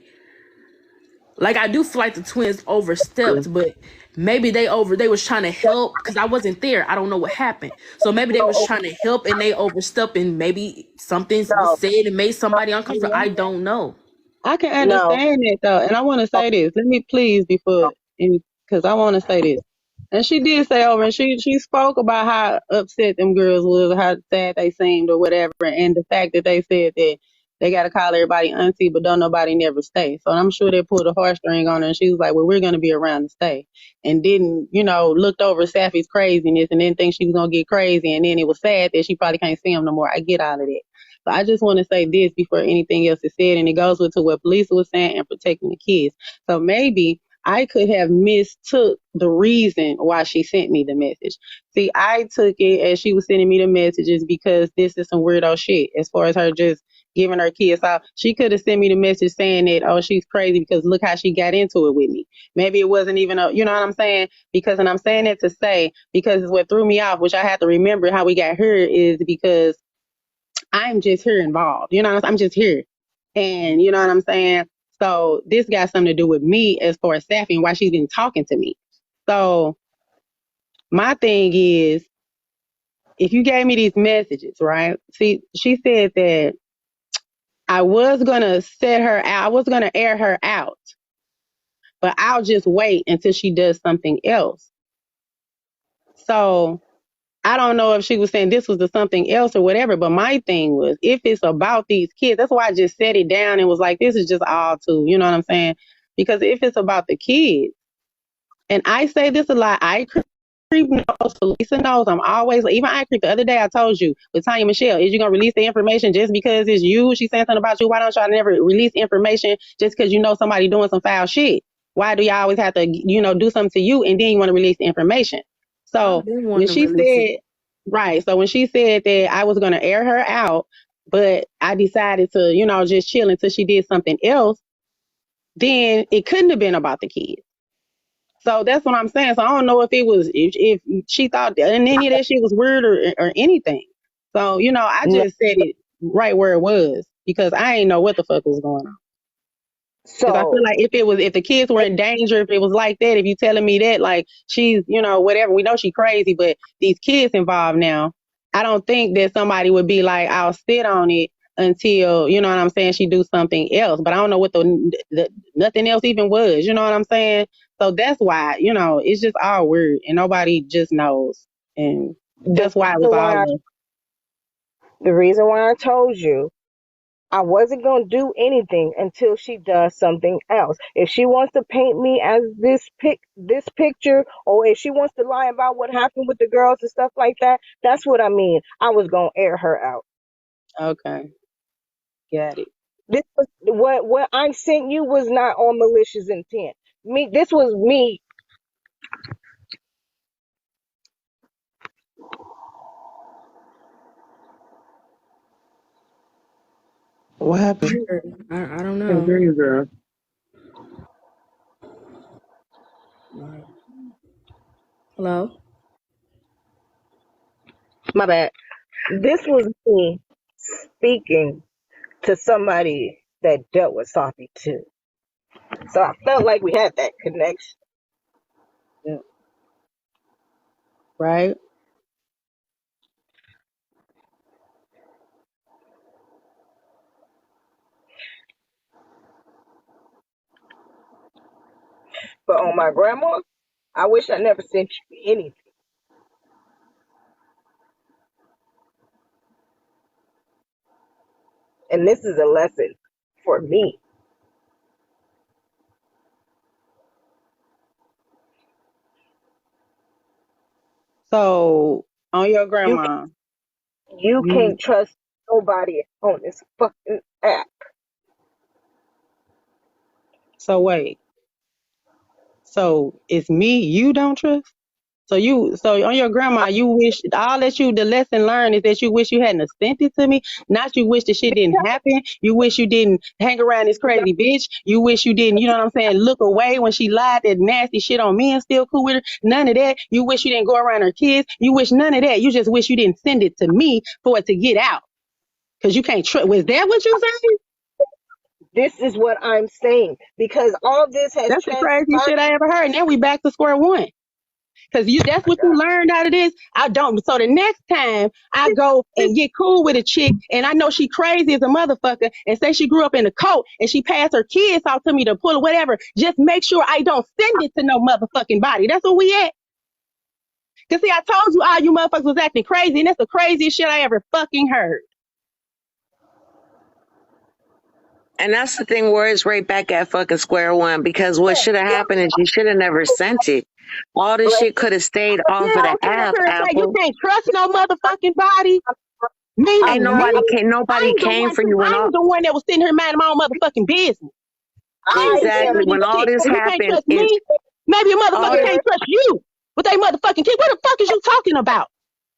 Like I do feel like the twins overstepped, but maybe they was trying to help because I wasn't there. I don't know what happened. So maybe they was trying to help and they overstepped and maybe something was no, said and made somebody uncomfortable. I don't know. I can no. understand it though, and I want to say this. Let me please before, because I want to say this. And she did say over, and she spoke about how upset them girls was, how sad they seemed, or whatever, and the fact that they said that they got to call everybody auntie, but don't nobody never stay. So I'm sure they pulled a heartstring on her, and she was like, "Well, we're gonna be around to stay," and didn't, looked over Safi's craziness, and didn't think she was gonna get crazy, and then it was sad that she probably can't see him no more. I get all of that. But I just want to say this before anything else is said, and it goes with to what Palesa was saying and protecting the kids. So maybe I could have mistook the reason why she sent me the message. See, I took it as she was sending me the messages because this is some weirdo shit. As far as her just giving her kids out, she could have sent me the message saying that, oh, she's crazy because look how she got into it with me. Maybe it wasn't even a, you know what I'm saying? Because, and I'm saying it to say, because what threw me off, which I have to remember how we got here, is because I'm just here involved. You know, I'm just here. And you know what I'm saying? So this got something to do with me as far as Safi and why she's been talking to me. So my thing is, if you gave me these messages, right? See, she said that I was going to set her out. I was going to air her out, but I'll just wait until she does something else. So I don't know if she was saying this was the something else or whatever, but my thing was, if it's about these kids, that's why I just set it down and was like, this is just all too, you know what I'm saying? Because if it's about the kids, and I say this a lot, I creep knows, Lisa knows, I'm always, even I creep the other day, I told you with Tanya Michelle, is you going to release the information just because it's you? She's saying something about you. Why don't y'all never release information just because you know somebody doing some foul shit? Why do y'all always have to, you know, do something to you and then you want to release the information? I've So been when wanting to she release it. said, right, so when she said that I was going to air her out, but I decided to, you know, just chill until she did something else, then it couldn't have been about the kids. So that's what I'm saying. So I don't know if it was if she thought and any of that shit was weird or anything. So you know, I No. just said it right where it was because I ain't know what the fuck was going on. Because I feel So like if the kids were in danger, if it was like that, if you telling me that like she's you know whatever, we know she crazy, but these kids involved now, I don't think that somebody would be like I'll sit on it until you know what I'm saying she do something else. But I don't know what the nothing else even was. You know what I'm saying? So that's why you know it's just all weird and nobody just knows, and the that's why it was reason all why the reason why I told you I wasn't going to do anything until she does something else. If she wants to paint me as this picture, or if she wants to lie about what happened with the girls and stuff like that, that's what I mean. I was going to air her out. okay. Got it. This was what I sent you was not on malicious intent. This was me. What happened? I don't Can't know. hear you, girl. Hello? My bad. This was me speaking to somebody that dealt with Sophie too. So I felt like we had that connection. Yeah. Right. But on my grandma, I wish I never sent you anything. And this is a lesson for me. So on your You grandma, you you can't trust nobody on this fucking app. so wait. So it's me you don't trust? So on your grandma, you wish all that you the lesson learned is that you wish you hadn't have sent it to me. Not you wish the shit didn't happen. You wish you didn't hang around this crazy bitch. You wish you didn't, you know what I'm saying, look away when she lied that nasty shit on me and still cool with her. None of that. You wish you didn't go around her kids. You wish none of that. You just wish you didn't send it to me for it to get out. Cause you can't trust. Was that what you saying? This is what I'm saying because all this has That's the craziest transpired. shit I ever heard. Now we back to square one. Cause that's what you learned out of this. I don't. So the next time I go and get cool with a chick and I know she crazy as a motherfucker and say she grew up in a cult and she passed her kids out to me to pull or whatever, just make sure I don't send it to no motherfucking body. That's where we at. Cause see, I told you all you motherfuckers was acting crazy and that's the craziest shit I ever fucking heard. And that's the thing where it's right back at fucking square one because what should have happened is you should have never sent it. All this shit could have stayed off of Yeah, the don't sit up app, here and say you Apple. can't trust no motherfucking body. Ain't Meaning me. nobody I'm came the for one you and I'm all. the one that was sitting here minding my own motherfucking business. I am Exactly. this When all shit. this So you can't happened, trust and me. Maybe a all motherfucker this, can't trust you with they motherfucking kid. What the fuck is you talking about?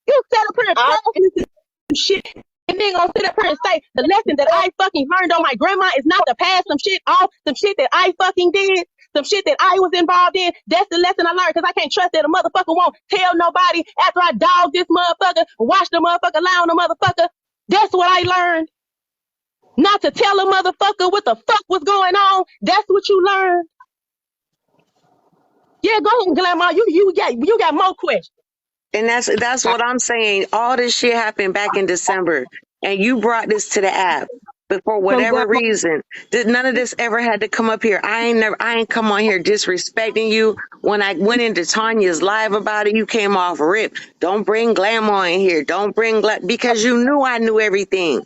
You sat up here and pass me some shit and then gonna sit up here and say the lesson that I fucking learned on my grandma is not to pass some shit off, some shit that I fucking did, some shit that I was involved in. That's the lesson I learned because I can't trust that a motherfucker won't tell nobody after I dog this motherfucker, watch the motherfucker lie on the motherfucker. That's what I learned. Not to tell a motherfucker what the fuck was going on. That's what you learned. Yeah, go ahead, Glama. You got more questions. and that's what I'm saying. All this shit happened back in December, and you brought this to the app. But for So whatever Glama, reason, none of this ever had to come up here. I ain't come on here disrespecting you. When I went into Tanya's live about it, you came off rip. Don't bring Glamour in here. Don't bring because you knew I knew everything.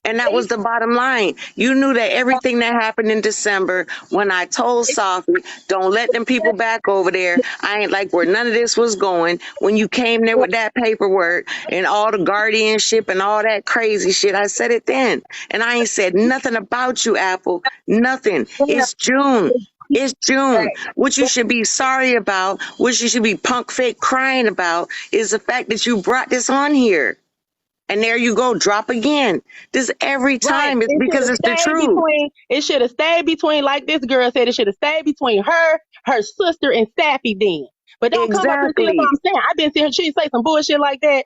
And that was the bottom line. You knew that everything that happened in December when I told Sophie, don't let them people back over there. I ain't like where none of this was going. When you came there with that paperwork and all the guardianship and all that crazy shit, I said it then. And I ain't said nothing about you, Apple. Nothing. It's June. It's June. What you should be sorry about, what you should be punk fake crying about, is the fact that you brought this on here. And there you go, drop again. This every right. time. It's It should because have it's the stayed truth. between, it should have stayed between, like this girl said, it should have stayed between her sister, and Sappy then. But don't come up here and see what Exactly. I'm saying. I've been seeing she say some bullshit like that.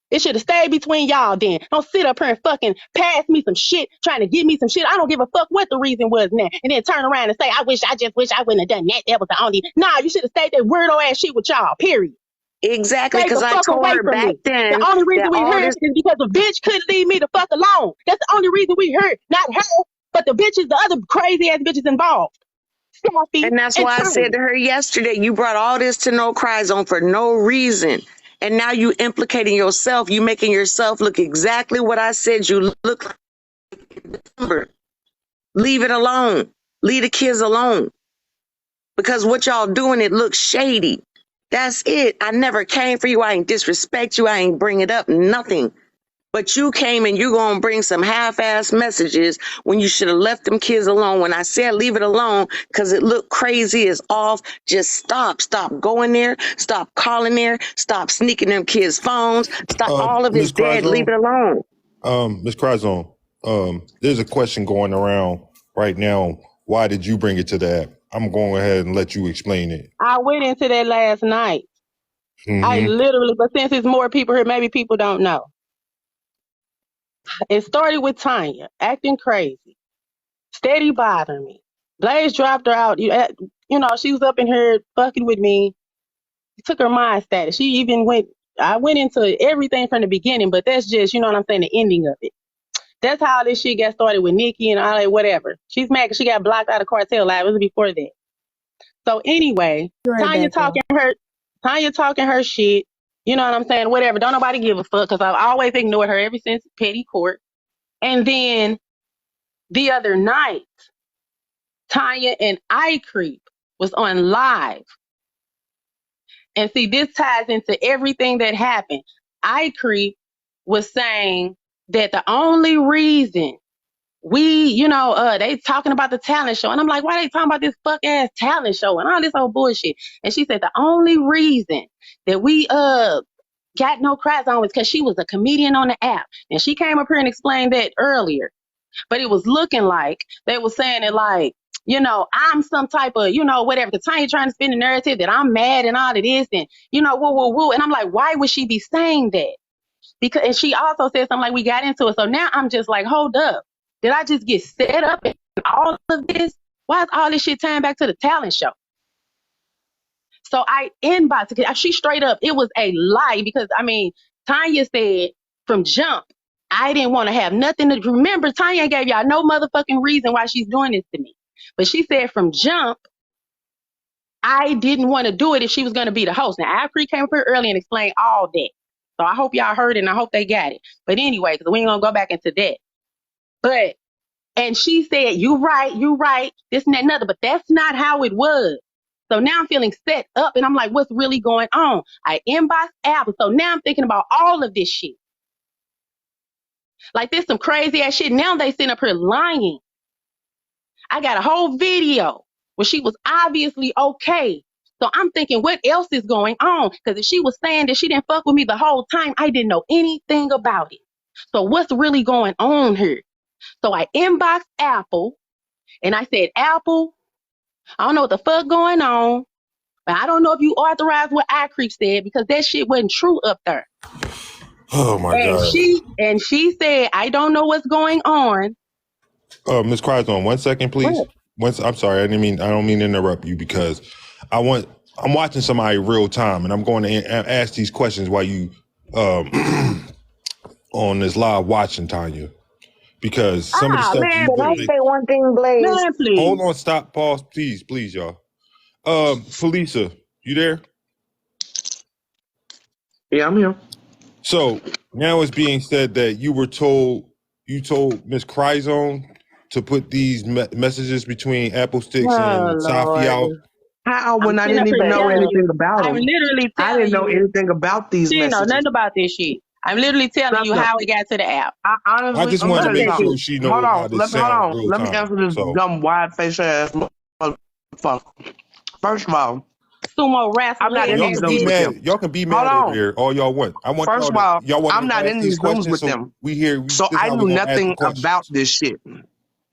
It should have stayed between y'all then. Don't sit up here and fucking pass me some shit, trying to give me some shit. I don't give a fuck what the reason was now. And then turn around and say, I just wish I wouldn't have done that. That was the only. Nah, you should have stayed that weirdo ass shit with y'all, period. Exactly. Stay Because the I fuck told away her from back me. The then only reason that we all here this is because the bitch couldn't leave me the fuck alone. That's the only reason we here. Not her, but the bitches, the other crazy ass bitches involved. Stuffy and that's and why I said Tiny. to her yesterday, you brought all this to No Cry Zone for no reason. And now you implicating yourself, you making yourself look exactly what I said you look like. Leave it alone. Leave the kids alone. Because what y'all doing, it looks shady. That's it. I never came for you. I ain't disrespect you. I ain't bring it up. Nothing. But you came and you gonna bring some half-ass messages when you should have left them kids alone. When I said leave it alone because it looked crazy, it's off, just stop. Stop going there. Stop calling there. Stop sneaking them kids' phones. Stop. All of Miss it's dead. Leave Cryzone, it alone. Miss Cryzone, there's a question going around right now. Why did you bring it to the app? I'm going ahead and let you explain it. I went into that last night. I Mm-hmm. literally, but since there's more people here, maybe people don't know. It started with Tanya acting crazy, steady bothering me. Blaze dropped her out. She was up in here fucking with me. Took her mind status. She even went. I went into everything from the beginning, but that's just, you know what I'm saying, the ending of it. That's how this shit got started with Nikki and all that, whatever. She's mad because she got blocked out of Cartel Live. It was before that. So anyway, Be right Tanya back, talking y'all. her, Tanya talking her shit. You know what I'm saying? Whatever. Don't nobody give a fuck because I've always ignored her ever since Petty Court. And then the other night, Tanya and I Creep was on live. And see, this ties into everything that happened. I Creep was saying that the only reason they talking about the talent show. And I'm like, why they talking about this fuck ass talent show and all this old bullshit? And she said the only reason that we got No Cry Zone was because she was a comedian on the app. And she came up here and explained that earlier. But it was looking like they were saying it like, I'm some type of, whatever. Because Tanya trying to spin the narrative that I'm mad and all of this and, woo, woo, woo. And I'm like, why would she be saying that? Because, and she also said something like, we got into it. So now I'm just like, hold up. Did I just get set up in all of this? Why is all this shit tying back to the talent show? So I inboxed it. She straight up, it was a lie because, Tanya said from jump, I didn't want to have nothing to remember. Tanya gave y'all no motherfucking reason why she's doing this to me. But she said from jump, I didn't want to do it if she was going to be the host. Now, Alfred came up here early and explained all that. So I hope y'all heard it and I hope they got it. But anyway, because we ain't going to go back into that. But, and she said, you right, this and that and other. But that's not how it was. So now I'm feeling set up and I'm like, what's really going on? I inboxed Apple. So now I'm thinking about all of this shit. Like this some crazy ass shit. Now they sitting up here lying. I got a whole video where she was obviously okay. So I'm thinking, what else is going on? Because if she was saying that she didn't fuck with me the whole time, I didn't know anything about it. So what's really going on here? So I inboxed Apple and I said, Apple, I don't know what the fuck going on, but I don't know if you authorized what iCreep said because that shit wasn't true up there. Oh my And God. she said, I don't know what's going on. Ms. Cryzone, 1 second, please. I'm sorry, I don't mean to interrupt you because I'm watching somebody real time and I'm going to ask these questions while you on this live watching, Tanya. Because some of the stuff Man, Can I please. say one thing, Blaze? Man, please. Hold on, stop, pause, please, y'all. Palesa, you there? Yeah, I'm here. So now it's being said that you told Miss Cryzone to put these messages between Apple Sticks and Safi out. How when I sitting didn't up here even know telling anything you. about I'm them? literally I telling didn't know you. anything about these She didn't know messages. nothing about this shit. I'm literally telling you Nothing. how it got to the app. I honestly, I just I'm wanted to telling you make something. sure she Hold knows how on, this sounds real let me time. answer this So dumb wide face ass motherfucker. First of all, Sumo wrestle I'm not head in y'all these can ass be Zooms bitch. with them. mad. Y'all can be Hold mad over on. here all y'all want. I want First of all, y'all want I'm to not ask in these these Zooms questions. with So them. this So is I how we knew gonna ask the nothing about questions. this shit.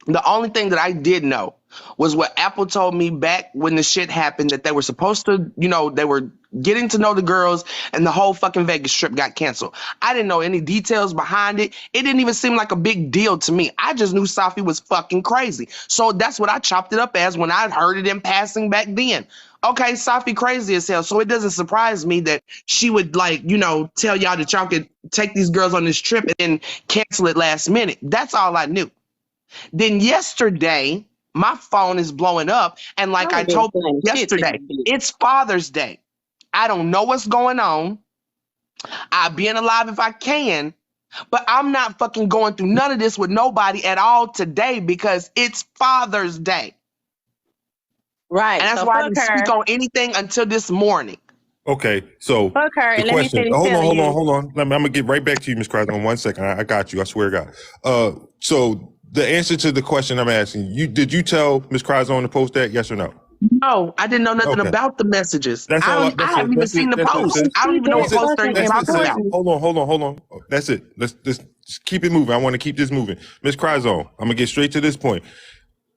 The only thing that I did know was what Apple told me back when the shit happened that they were supposed to, they were getting to know the girls and the whole fucking Vegas trip got canceled. I didn't know any details behind it. It didn't even seem like a big deal to me. I just knew Safi was fucking crazy. So that's what I chopped it up as when I heard it in passing back then. Okay, Safi crazy as hell. So it doesn't surprise me that she would tell y'all that y'all could take these girls on this trip and then cancel it last minute. That's all I knew. Then yesterday, my phone is blowing up. And like I I ain't been told you saying shit to yesterday, this bitch. it's Father's Day. I don't know what's going on. I'll be alive if I can. But I'm not fucking going through none of this with nobody at all today because it's Father's Day. Right. And that's So why I fuck didn't her. speak on anything until this morning. Okay, so Fuck her. the And let me question. finish Hold telling you. on. I'm gonna get right back to you, Miss Cryzone. 1 second. I got you. I swear to God. So the answer to the question I'm asking you: did you tell Miss Cryzone to post that? Yes or no? No, I didn't know nothing Okay, about the messages. that's all. I That's haven't it. even seen the That's it, post. sis. And I don't see, even know what that's That's it. post they're fucking That's it, talking sis. about. important. Hold on. That's it. Let's just keep it moving. I want to keep this moving. Miss Cryzone, I'm gonna get straight to this point.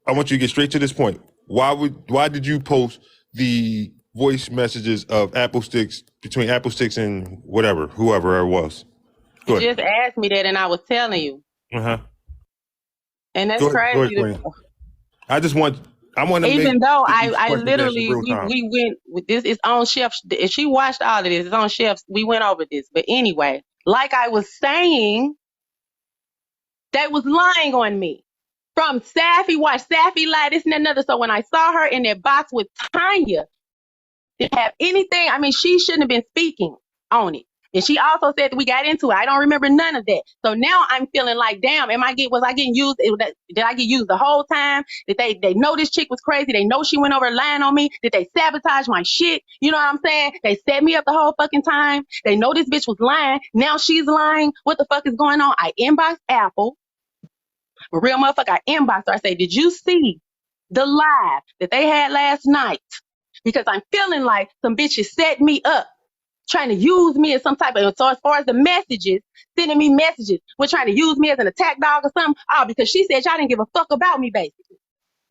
I want you to get straight to this point. Why did you post the voice messages of Apple Sticks between Apple Sticks and whoever it was? Go You ahead. just asked me that and I was telling you. Uh-huh. And that's Go crazy. ahead, Queen. I want to make Even though these I questions answered literally, real time. we went with this, it's on chef. If she watched all of this, it's on chefs. We went over this. But anyway, like I was saying, they was lying on me. From Safi, watch Safi lie, this and another. So when I saw her in that box with Tanya, didn't have anything. I mean, she shouldn't have been speaking on it. And she also said that we got into it. I don't remember none of that. So now I'm feeling like, damn, was I getting used? Did I get used the whole time? Did they know this chick was crazy? They know she went over lying on me? Did they sabotage my shit? You know what I'm saying? They set me up the whole fucking time. They know this bitch was lying. Now she's lying. What the fuck is going on? I inboxed Apple. A real motherfucker, I inboxed her. I say, did you see the live that they had last night? Because I'm feeling like some bitches set me up, trying to use me as some type of, so as far as the messages, sending me messages, we're trying to use me as an attack dog or something. Oh, because she said y'all didn't give a fuck about me, basically.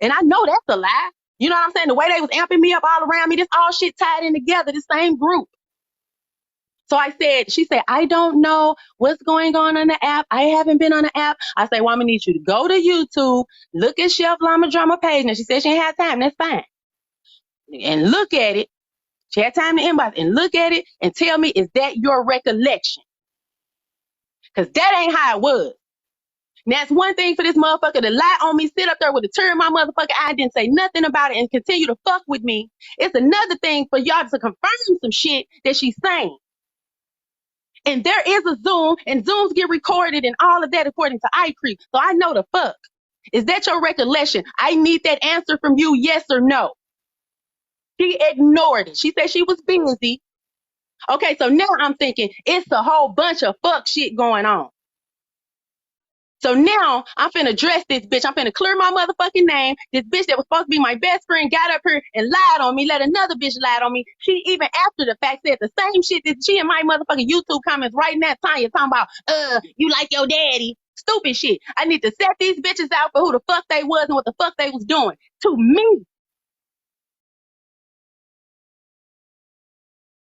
And I know that's a lie. You know what I'm saying? The way they was amping me up all around me, this all shit tied in together, the same group. So she said, I don't know what's going on the app. I haven't been on the app. I say, well, I'm gonna need you to go to YouTube, look at Chef Llama Drama page. And she said she ain't had time. That's fine. And look at it. She had time to inbox and look at it and tell me, is that your recollection? Because that ain't how it was. Now, it's one thing for this motherfucker to lie on me, sit up there with a tear in my motherfucker eye, didn't say nothing about it, and continue to fuck with me. It's another thing for y'all to confirm some shit that she's saying. And there is a Zoom, and Zooms get recorded and all of that according to iCreep. So I know the fuck. Is that your recollection? I need that answer from you, yes or no. She ignored it. She said she was busy. Okay, so now I'm thinking it's a whole bunch of fuck shit going on. So now I'm finna address this bitch. I'm finna clear my motherfucking name. This bitch that was supposed to be my best friend got up here and lied on me, let another bitch lie on me. She even after the fact said the same shit that she in my motherfucking YouTube comments right now, Tanya, talking about, you like your daddy. Stupid shit. I need to set these bitches out for who the fuck they was and what the fuck they was doing to me.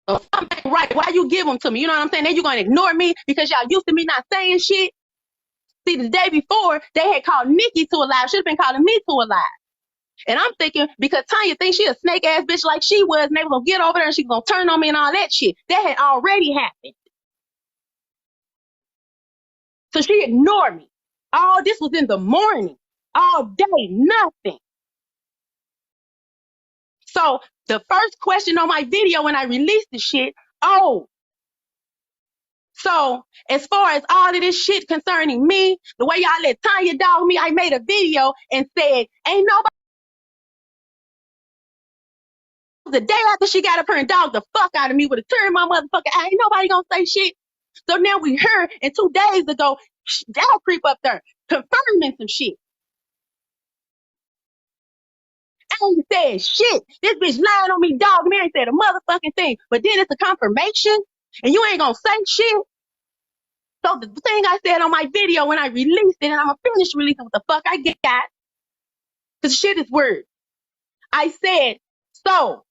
So something right. Why you give them to me? You know what I'm saying? Then you gonna ignore me because y'all used to me not saying shit. See, the day before, they had called Nikki to a live. Should have been calling me to a live. And I'm thinking, because Tanya thinks she a snake ass bitch like she was, and they was gonna get over there and she was gonna turn on me and all that shit. That had already happened. So she ignored me. All this was in the morning. All day, nothing. So the first question on my video when I released the shit, so as far as all of this shit concerning me, the way y'all let Tanya dog me, I made a video and said, ain't nobody, the day after she got up here and dogged the fuck out of me with a tear in my motherfucker, ain't nobody gonna say shit. So now we heard, and 2 days ago, y'all creep up there confirming some shit. I ain't said shit. This bitch lying on me, dog me, ain't said a motherfucking thing. But then it's a confirmation, and you ain't gonna say shit. So the thing I said on my video when I released it, and I'm gonna finish releasing what the fuck I got, because shit is weird. I said, so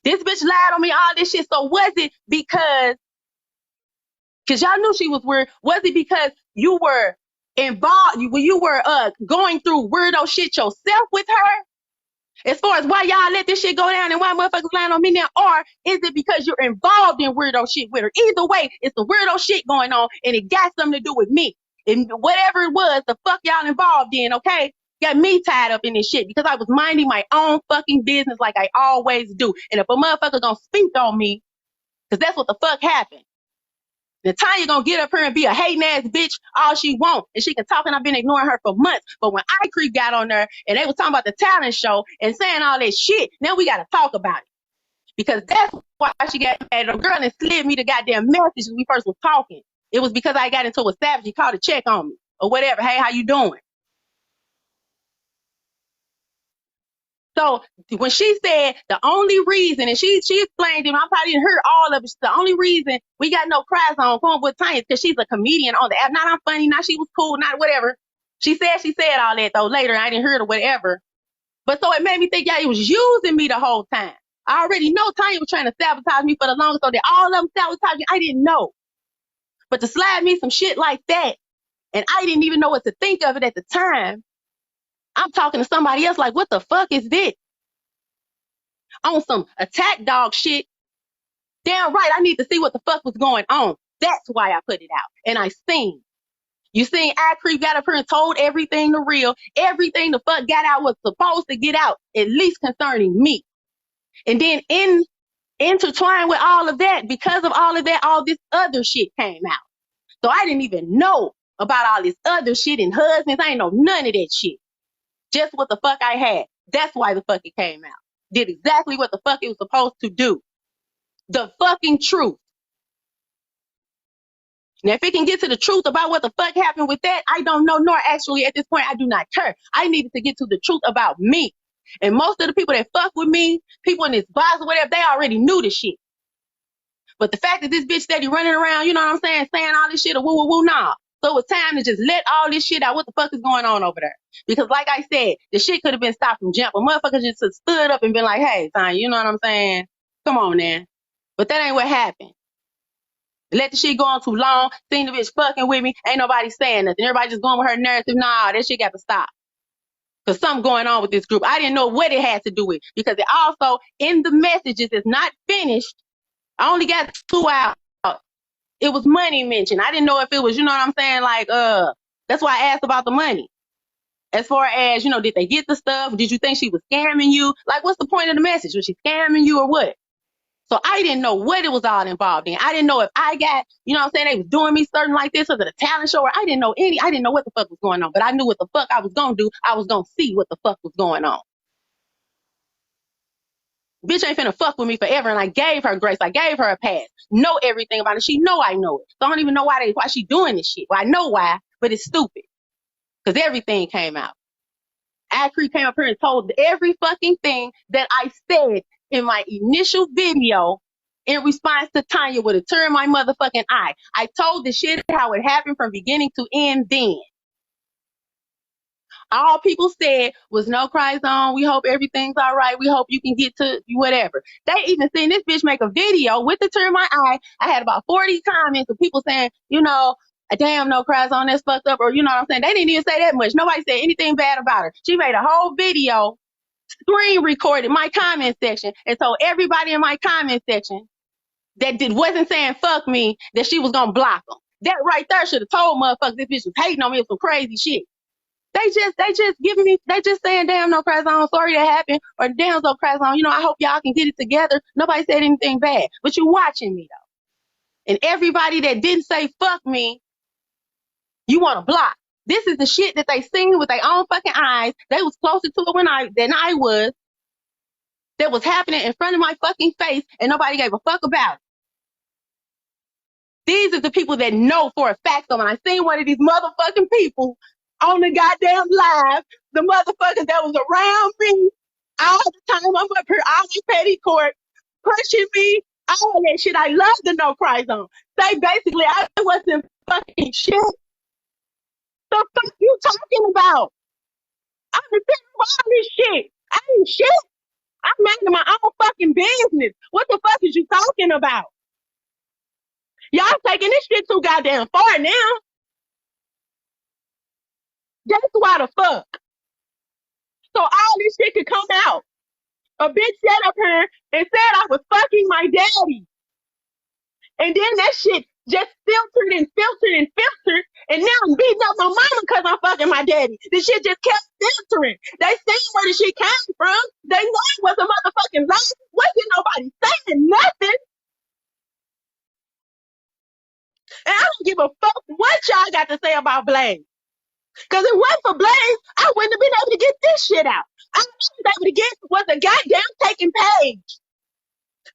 this bitch lied on me, all this shit. So was it because y'all knew she was weird? Was it because you were involved, you were going through weirdo shit yourself with her? As far as why y'all let this shit go down and why motherfuckers lying on me now, or is it because you're involved in weirdo shit with her? Either way, it's the weirdo shit going on, and it got something to do with me. And whatever it was, the fuck y'all involved in, okay? Got me tied up in this shit because I was minding my own fucking business like I always do. And if a motherfucker gonna speak on me, because that's what the fuck happened. Then Tanya gonna get up here and be a hating ass bitch all she want, and she can talk, and I've been ignoring her for months. But when I Creek got on there and they was talking about the talent show and saying all that shit, now we gotta talk about it. Because that's why she got mad. The girl that slid me the goddamn message when we first was talking. It was because I got into a savage. She called to check on me or whatever. Hey, how you doing? So when she said the only reason, and she explained it, I probably didn't hear all of it. The only reason we got no cries on going with Tanya is because she's a comedian on the app. Not I'm funny, not she was cool, not whatever. She said all that though later. I didn't hear it or whatever. But so it made me think, yeah, it was using me the whole time. I already know Tanya was trying to sabotage me for the longest, so that all of them sabotage me, I didn't know. But to slide me some shit like that, and I didn't even know what to think of it at the time. I'm talking to somebody else like, what the fuck is this? On some attack dog shit. Damn right, I need to see what the fuck was going on. That's why I put it out. And I seen. You seen I Creep got up here and told everything the real. Everything the fuck got out was supposed to get out, at least concerning me. And then intertwined with all of that, because of all of that, all this other shit came out. So I didn't even know about all this other shit and husbands. I ain't know none of that shit. Just what the fuck I had. That's why the fuck it came out. Did exactly what the fuck it was supposed to do. The fucking truth. Now, if it can get to the truth about what the fuck happened with that, I don't know, nor actually at this point, I do not care. I needed to get to the truth about me. And most of the people that fuck with me, people in this box or whatever, they already knew the shit. But the fact that this bitch steady running around, you know what I'm saying all this shit, or woo, woo, woo, nah. So it was time to just let all this shit out. What the fuck is going on over there? Because like I said, the shit could have been stopped from jump. But motherfuckers just stood up and been like, hey, Tanya, you know what I'm saying? Come on, man. But that ain't what happened. Let the shit go on too long. Seen the bitch fucking with me. Ain't nobody saying nothing. Everybody just going with her narrative. Nah, that shit got to stop. Because something going on with this group. I didn't know what it had to do with. Because it also, in the messages, it's not finished. I only got 2 out. It was money mentioned. I didn't know if it was, you know what I'm saying? Like, that's why I asked about the money. As far as, you know, did they get the stuff? Did you think she was scamming you? Like, what's the point of the message? Was she scamming you or what? So I didn't know what it was all involved in. I didn't know if I got, you know what I'm saying, they was doing me certain like this or the talent show, or I didn't know what the fuck was going on. But I knew what the fuck I was going to do. I was going to see what the fuck was going on. Bitch ain't finna fuck with me forever. And I gave her grace. I gave her a pass. Know everything about it. She know I know it. So I don't even know why she doing this shit. Well, I know why, but it's stupid. Because everything came out. Acri came up here and told every fucking thing that I said in my initial video in response to Tanya with a tear in my motherfucking eye. I told the shit how it happened from beginning to end then. All people said was no cry zone. We hope everything's all right. We hope you can get to whatever. They even seen this bitch make a video with the tear in my eye. I had about 40 comments of people saying, you know, damn, no cry zone, that's fucked up. Or, you know what I'm saying? They didn't even say that much. Nobody said anything bad about her. She made a whole video, screen recorded my comment section, and told everybody in my comment section that wasn't saying fuck me, that she was gonna block them. That right there should have told motherfuckers this bitch was hating on me with some crazy shit. They just giving me, they just saying, damn, no cry zone, sorry that happened, or damn, no cry zone, you know, I hope y'all can get it together. Nobody said anything bad, but you watching me though. And everybody that didn't say fuck me, you want to block. This is the shit that they seen with their own fucking eyes. They was closer to it than I was. That was happening in front of my fucking face, and nobody gave a fuck about it. These are the people that know for a fact. So when I seen one of these motherfucking people on the goddamn live, the motherfuckers that was around me all the time, I'm up here, all this petty court, pushing me, all that shit. I love the no cry zone. Say basically, I wasn't fucking shit. The fuck you talking about? I'm the center of all this shit. I ain't shit. I'm minding my own fucking business. What the fuck is you talking about? Y'all taking this shit too goddamn far now. That's why the fuck. So all this shit could come out. A bitch sat up here and said I was fucking my daddy. And then that shit just filtered and filtered and filtered. And now I'm beating up my mama because I'm fucking my daddy. The shit just kept filtering. They seen where the shit came from. They know it was a motherfucking lie. Wasn't nobody saying nothing. And I don't give a fuck what y'all got to say about Blaze. Because it wasn't for Blaze, I wouldn't have been able to get this shit out. All I was able to get was a goddamn taking page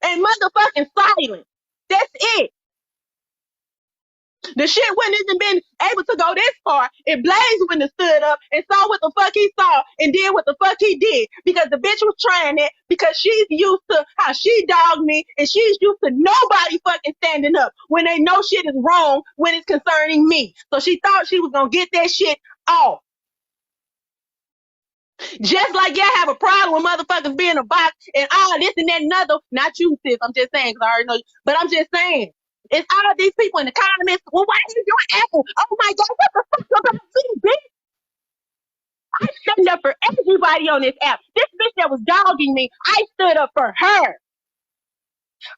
and motherfucking silence. That's it. The shit wouldn't even been able to go this far if Blaze wouldn't have stood up and saw what the fuck he saw and did what the fuck he did. Because the bitch was trying it because she's used to how she dogged me and she's used to nobody fucking standing up when they know shit is wrong when it's concerning me. So she thought she was gonna get that shit off. Just like y'all have a problem with motherfuckers being a box and all this and that and other. Not you, sis. I'm just saying, because I already know you. But I'm just saying. It's all these people in the comments. Well, why are you doing Apple? Oh my God, what the fuck about me, bitch? I stood up for everybody on this app. This bitch that was dogging me, I stood up for her.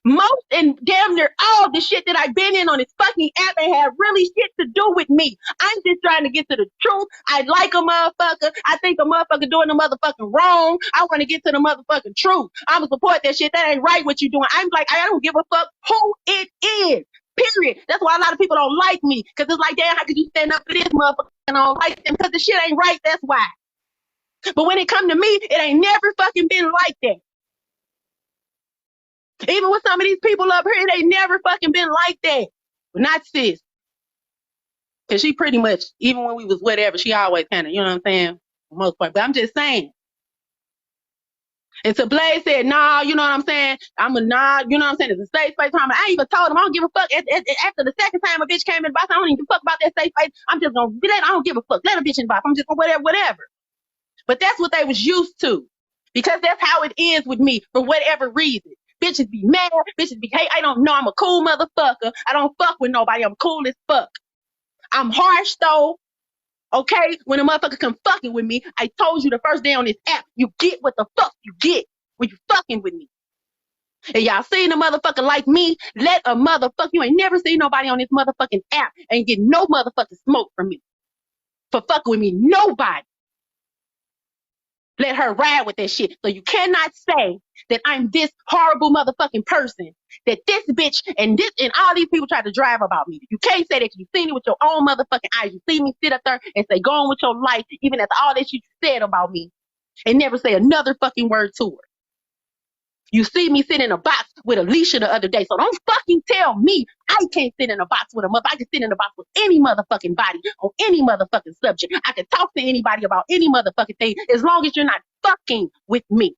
Most and damn near all the shit that I've been in on this fucking app ain't have really shit to do with me. I'm just trying to get to the truth. I like a motherfucker. I think a motherfucker doing the motherfucking wrong. I want to get to the motherfucking truth. I'm gonna support that shit. That ain't right what you doing. I'm like, I don't give a fuck who it is. Period. That's why a lot of people don't like me. Cause it's like, damn, how could you stand up for this motherfucker and I don't like them? Cause the shit ain't right. That's why. But when it come to me, it ain't never fucking been like that. Even with some of these people up here, they never fucking been like that. But not sis. Cause she pretty much, even when we was whatever, she always kind of, you know what I'm saying? For the most part. But I'm just saying. And so Blaze said, nah, you know what I'm saying? I'm a nah, you know what I'm saying? It's a safe space. I ain't even told him I don't give a fuck. After the second time a bitch came in the box, I don't even give a fuck about that safe space. I'm just gonna be that. I don't give a fuck. Let a bitch in the box. I'm just gonna whatever. But that's what they was used to. Because that's how it is with me for whatever reason. Bitches be mad, bitches be hate. I don't know. I'm a cool motherfucker. I don't fuck with nobody. I'm cool as fuck. I'm harsh though. Okay? When a motherfucker come fucking with me, I told you the first day on this app, you get what the fuck you get when you fucking with me. And y'all seen a motherfucker like me, let a motherfucker, you ain't never seen nobody on this motherfucking app and get no motherfucking smoke from me. For fucking with me, nobody. Let her ride with that shit. So you cannot say that I'm this horrible motherfucking person, that this bitch and all these people try to drive about me. You can't say that. You've seen it with your own motherfucking eyes. You see me sit up there and say, go on with your life, even after all that shit you said about me, and never say another fucking word to her. You see me sit in a box with Alicia the other day, so don't fucking tell me I can't sit in a box with a mother. I can sit in a box with any motherfucking body on any motherfucking subject. I can talk to anybody about any motherfucking thing as long as you're not fucking with me.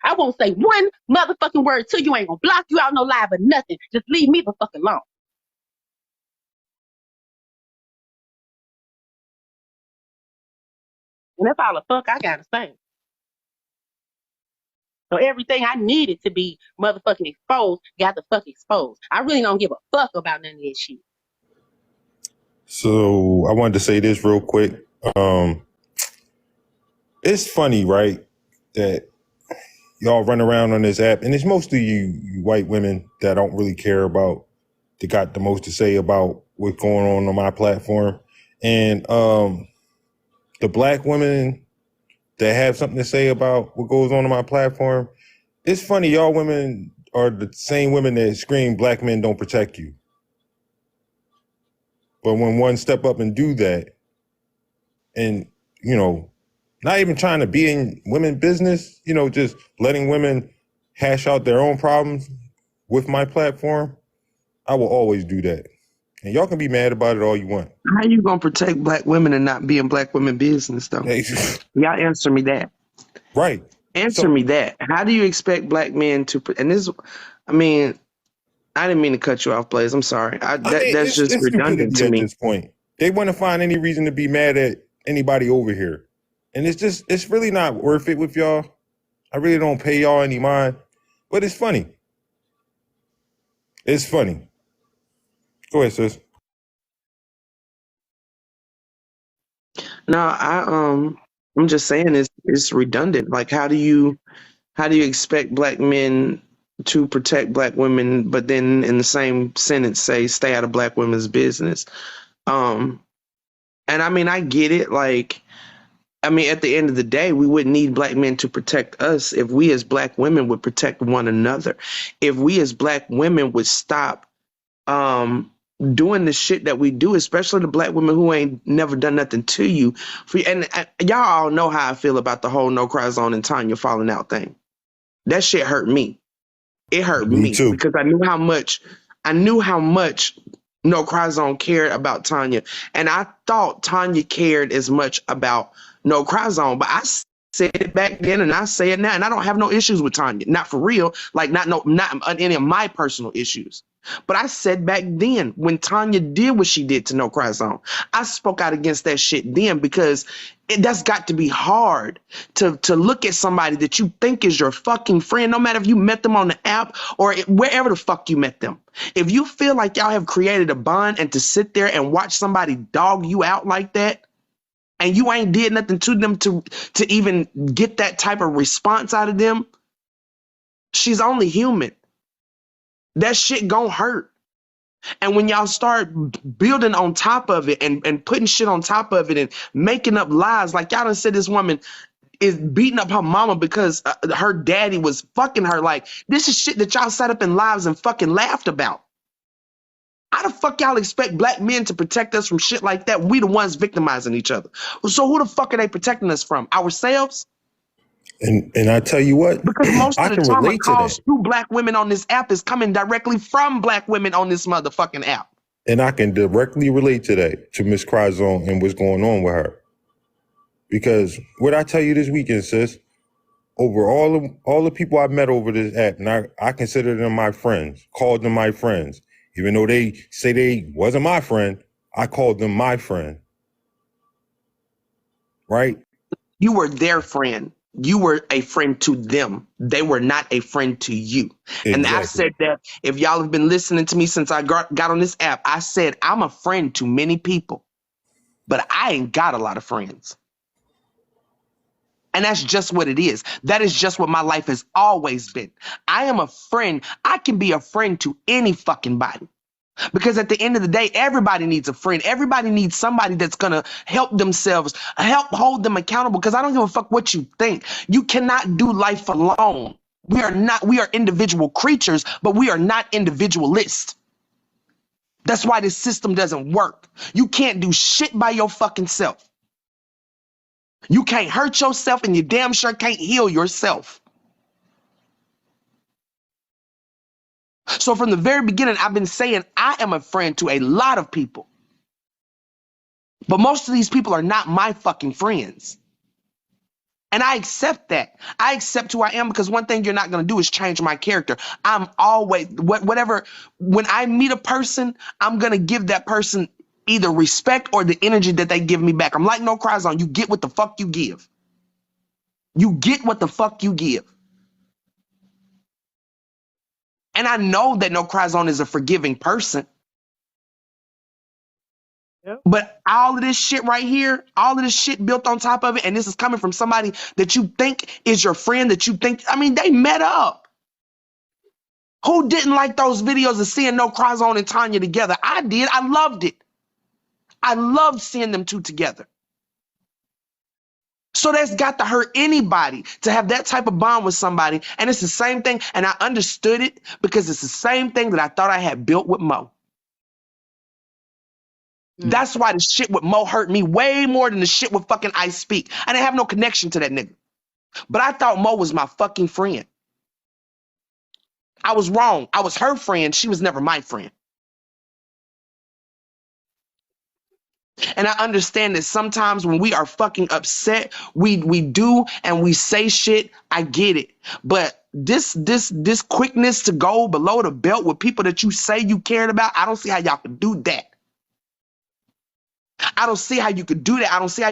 I won't say one motherfucking word to you. Ain't gonna block you out no live or nothing. Just leave me the fuck alone. And that's all the fuck I gotta say. So everything I needed to be motherfucking exposed got the fuck exposed. I really don't give a fuck about none of this shit. So I wanted to say this real quick. It's funny, right, that y'all run around on this app, and it's mostly you white women that don't really care about, that got the most to say about what's going on my platform. And the black women that have something to say about what goes on my platform, it's funny, y'all women are the same women that scream black men don't protect you. But when one step up and do that, and, you know, not even trying to be in women's business, you know, just letting women hash out their own problems with my platform, I will always do that. And y'all can be mad about it all you want. How you gonna protect black women and not be in black women business though? Y'all answer me that. Right. Answer me that. How do you expect black men to? And this, I mean, I didn't mean to cut you off, Blaze. I'm sorry. That's just it's redundant stupidity to at me. this point. They want to find any reason to be mad at anybody over here. And it's really not worth it with y'all. I really don't pay y'all any mind, but it's funny. It's funny. Go ahead, sis. No, I'm just saying it's redundant. Like, how do you expect black men to protect black women, but then in the same sentence say stay out of black women's business? And I mean, I get it. Like, I mean, at the end of the day, we wouldn't need black men to protect us if we as black women would protect one another. If we as black women would stop doing the shit that we do, especially the black women who ain't never done nothing to you. And y'all all know how I feel about the whole No Cry Zone and Tanya falling out thing. That shit hurt me. It hurt Me me too. because I knew how much No Cry Zone cared about Tanya, and I thought Tanya cared as much about No Cry Zone. But I said it back then, and I say it now, and I don't have no issues with Tanya, not for real, like not any of my personal issues. But I said back then when Tanya did what she did to No Cry Zone, I spoke out against that shit then because that's got to be hard to look at somebody that you think is your fucking friend, no matter if you met them on the app or wherever the fuck you met them. If you feel like y'all have created a bond and to sit there and watch somebody dog you out like that, and you ain't did nothing to them to even get that type of response out of them, she's only human. That shit gon' hurt. And when y'all start building on top of it and putting shit on top of it and making up lies, like y'all done said this woman is beating up her mama because her daddy was fucking her. Like, this is shit that y'all set up in lives and fucking laughed about. How the fuck y'all expect black men to protect us from shit like that? We the ones victimizing each other. So who the fuck are they protecting us from? Ourselves? And I tell you what, Because most I of the can trauma relate to caused that. to black women on this app is coming directly from black women on this motherfucking app. And I can directly relate to that, to Miss Cryzone and what's going on with her. Because what I tell you this weekend, sis, over all the people I've met over this app, and I consider them my friends, called them my friends. Even though they say they wasn't my friend, I called them my friend. Right? You were their friend. You were a friend to them. They were not a friend to you. Exactly. And I've said that if y'all have been listening to me since I got on this app, I said I'm a friend to many people, but I ain't got a lot of friends. And that's just what it is. That is just what my life has always been. I am a friend. I can be a friend to any fucking body. Because at the end of the day, everybody needs a friend. Everybody needs somebody that's going to help themselves, help hold them accountable. Because I don't give a fuck what you think. You cannot do life alone. We are individual creatures, but we are not individualists. That's why this system doesn't work. You can't do shit by your fucking self. You can't hurt yourself and you damn sure can't heal yourself. So from the very beginning, I've been saying I am a friend to a lot of people. But most of these people are not my fucking friends. And I accept that. I accept who I am because one thing you're not going to do is change my character. I'm always, whatever, when I meet a person, I'm going to give that person either respect or the energy that they give me back. I'm like No Cry Zone. You get what the fuck you give. You get what the fuck you give. And I know that No Cry Zone is a forgiving person. Yep. But all of this shit right here, all of this shit built on top of it, and this is coming from somebody that you think is your friend, that you think, I mean, they met up. Who didn't like those videos of seeing No Cry Zone and Tanya together? I did. I loved it. I loved seeing them two together. So that's got to hurt anybody to have that type of bond with somebody. And it's the same thing. And I understood it because it's the same thing that I thought I had built with Mo. That's why the shit with Mo hurt me way more than the shit with fucking I Speak. I didn't have no connection to that nigga. But I thought Mo was my fucking friend. I was wrong. I was her friend. She was never my friend. And I understand that sometimes when we are fucking upset, we do and we say shit. I get it. But this quickness to go below the belt with people that you say you cared about, I don't see how y'all could do that. I don't see how you could do that. I don't see how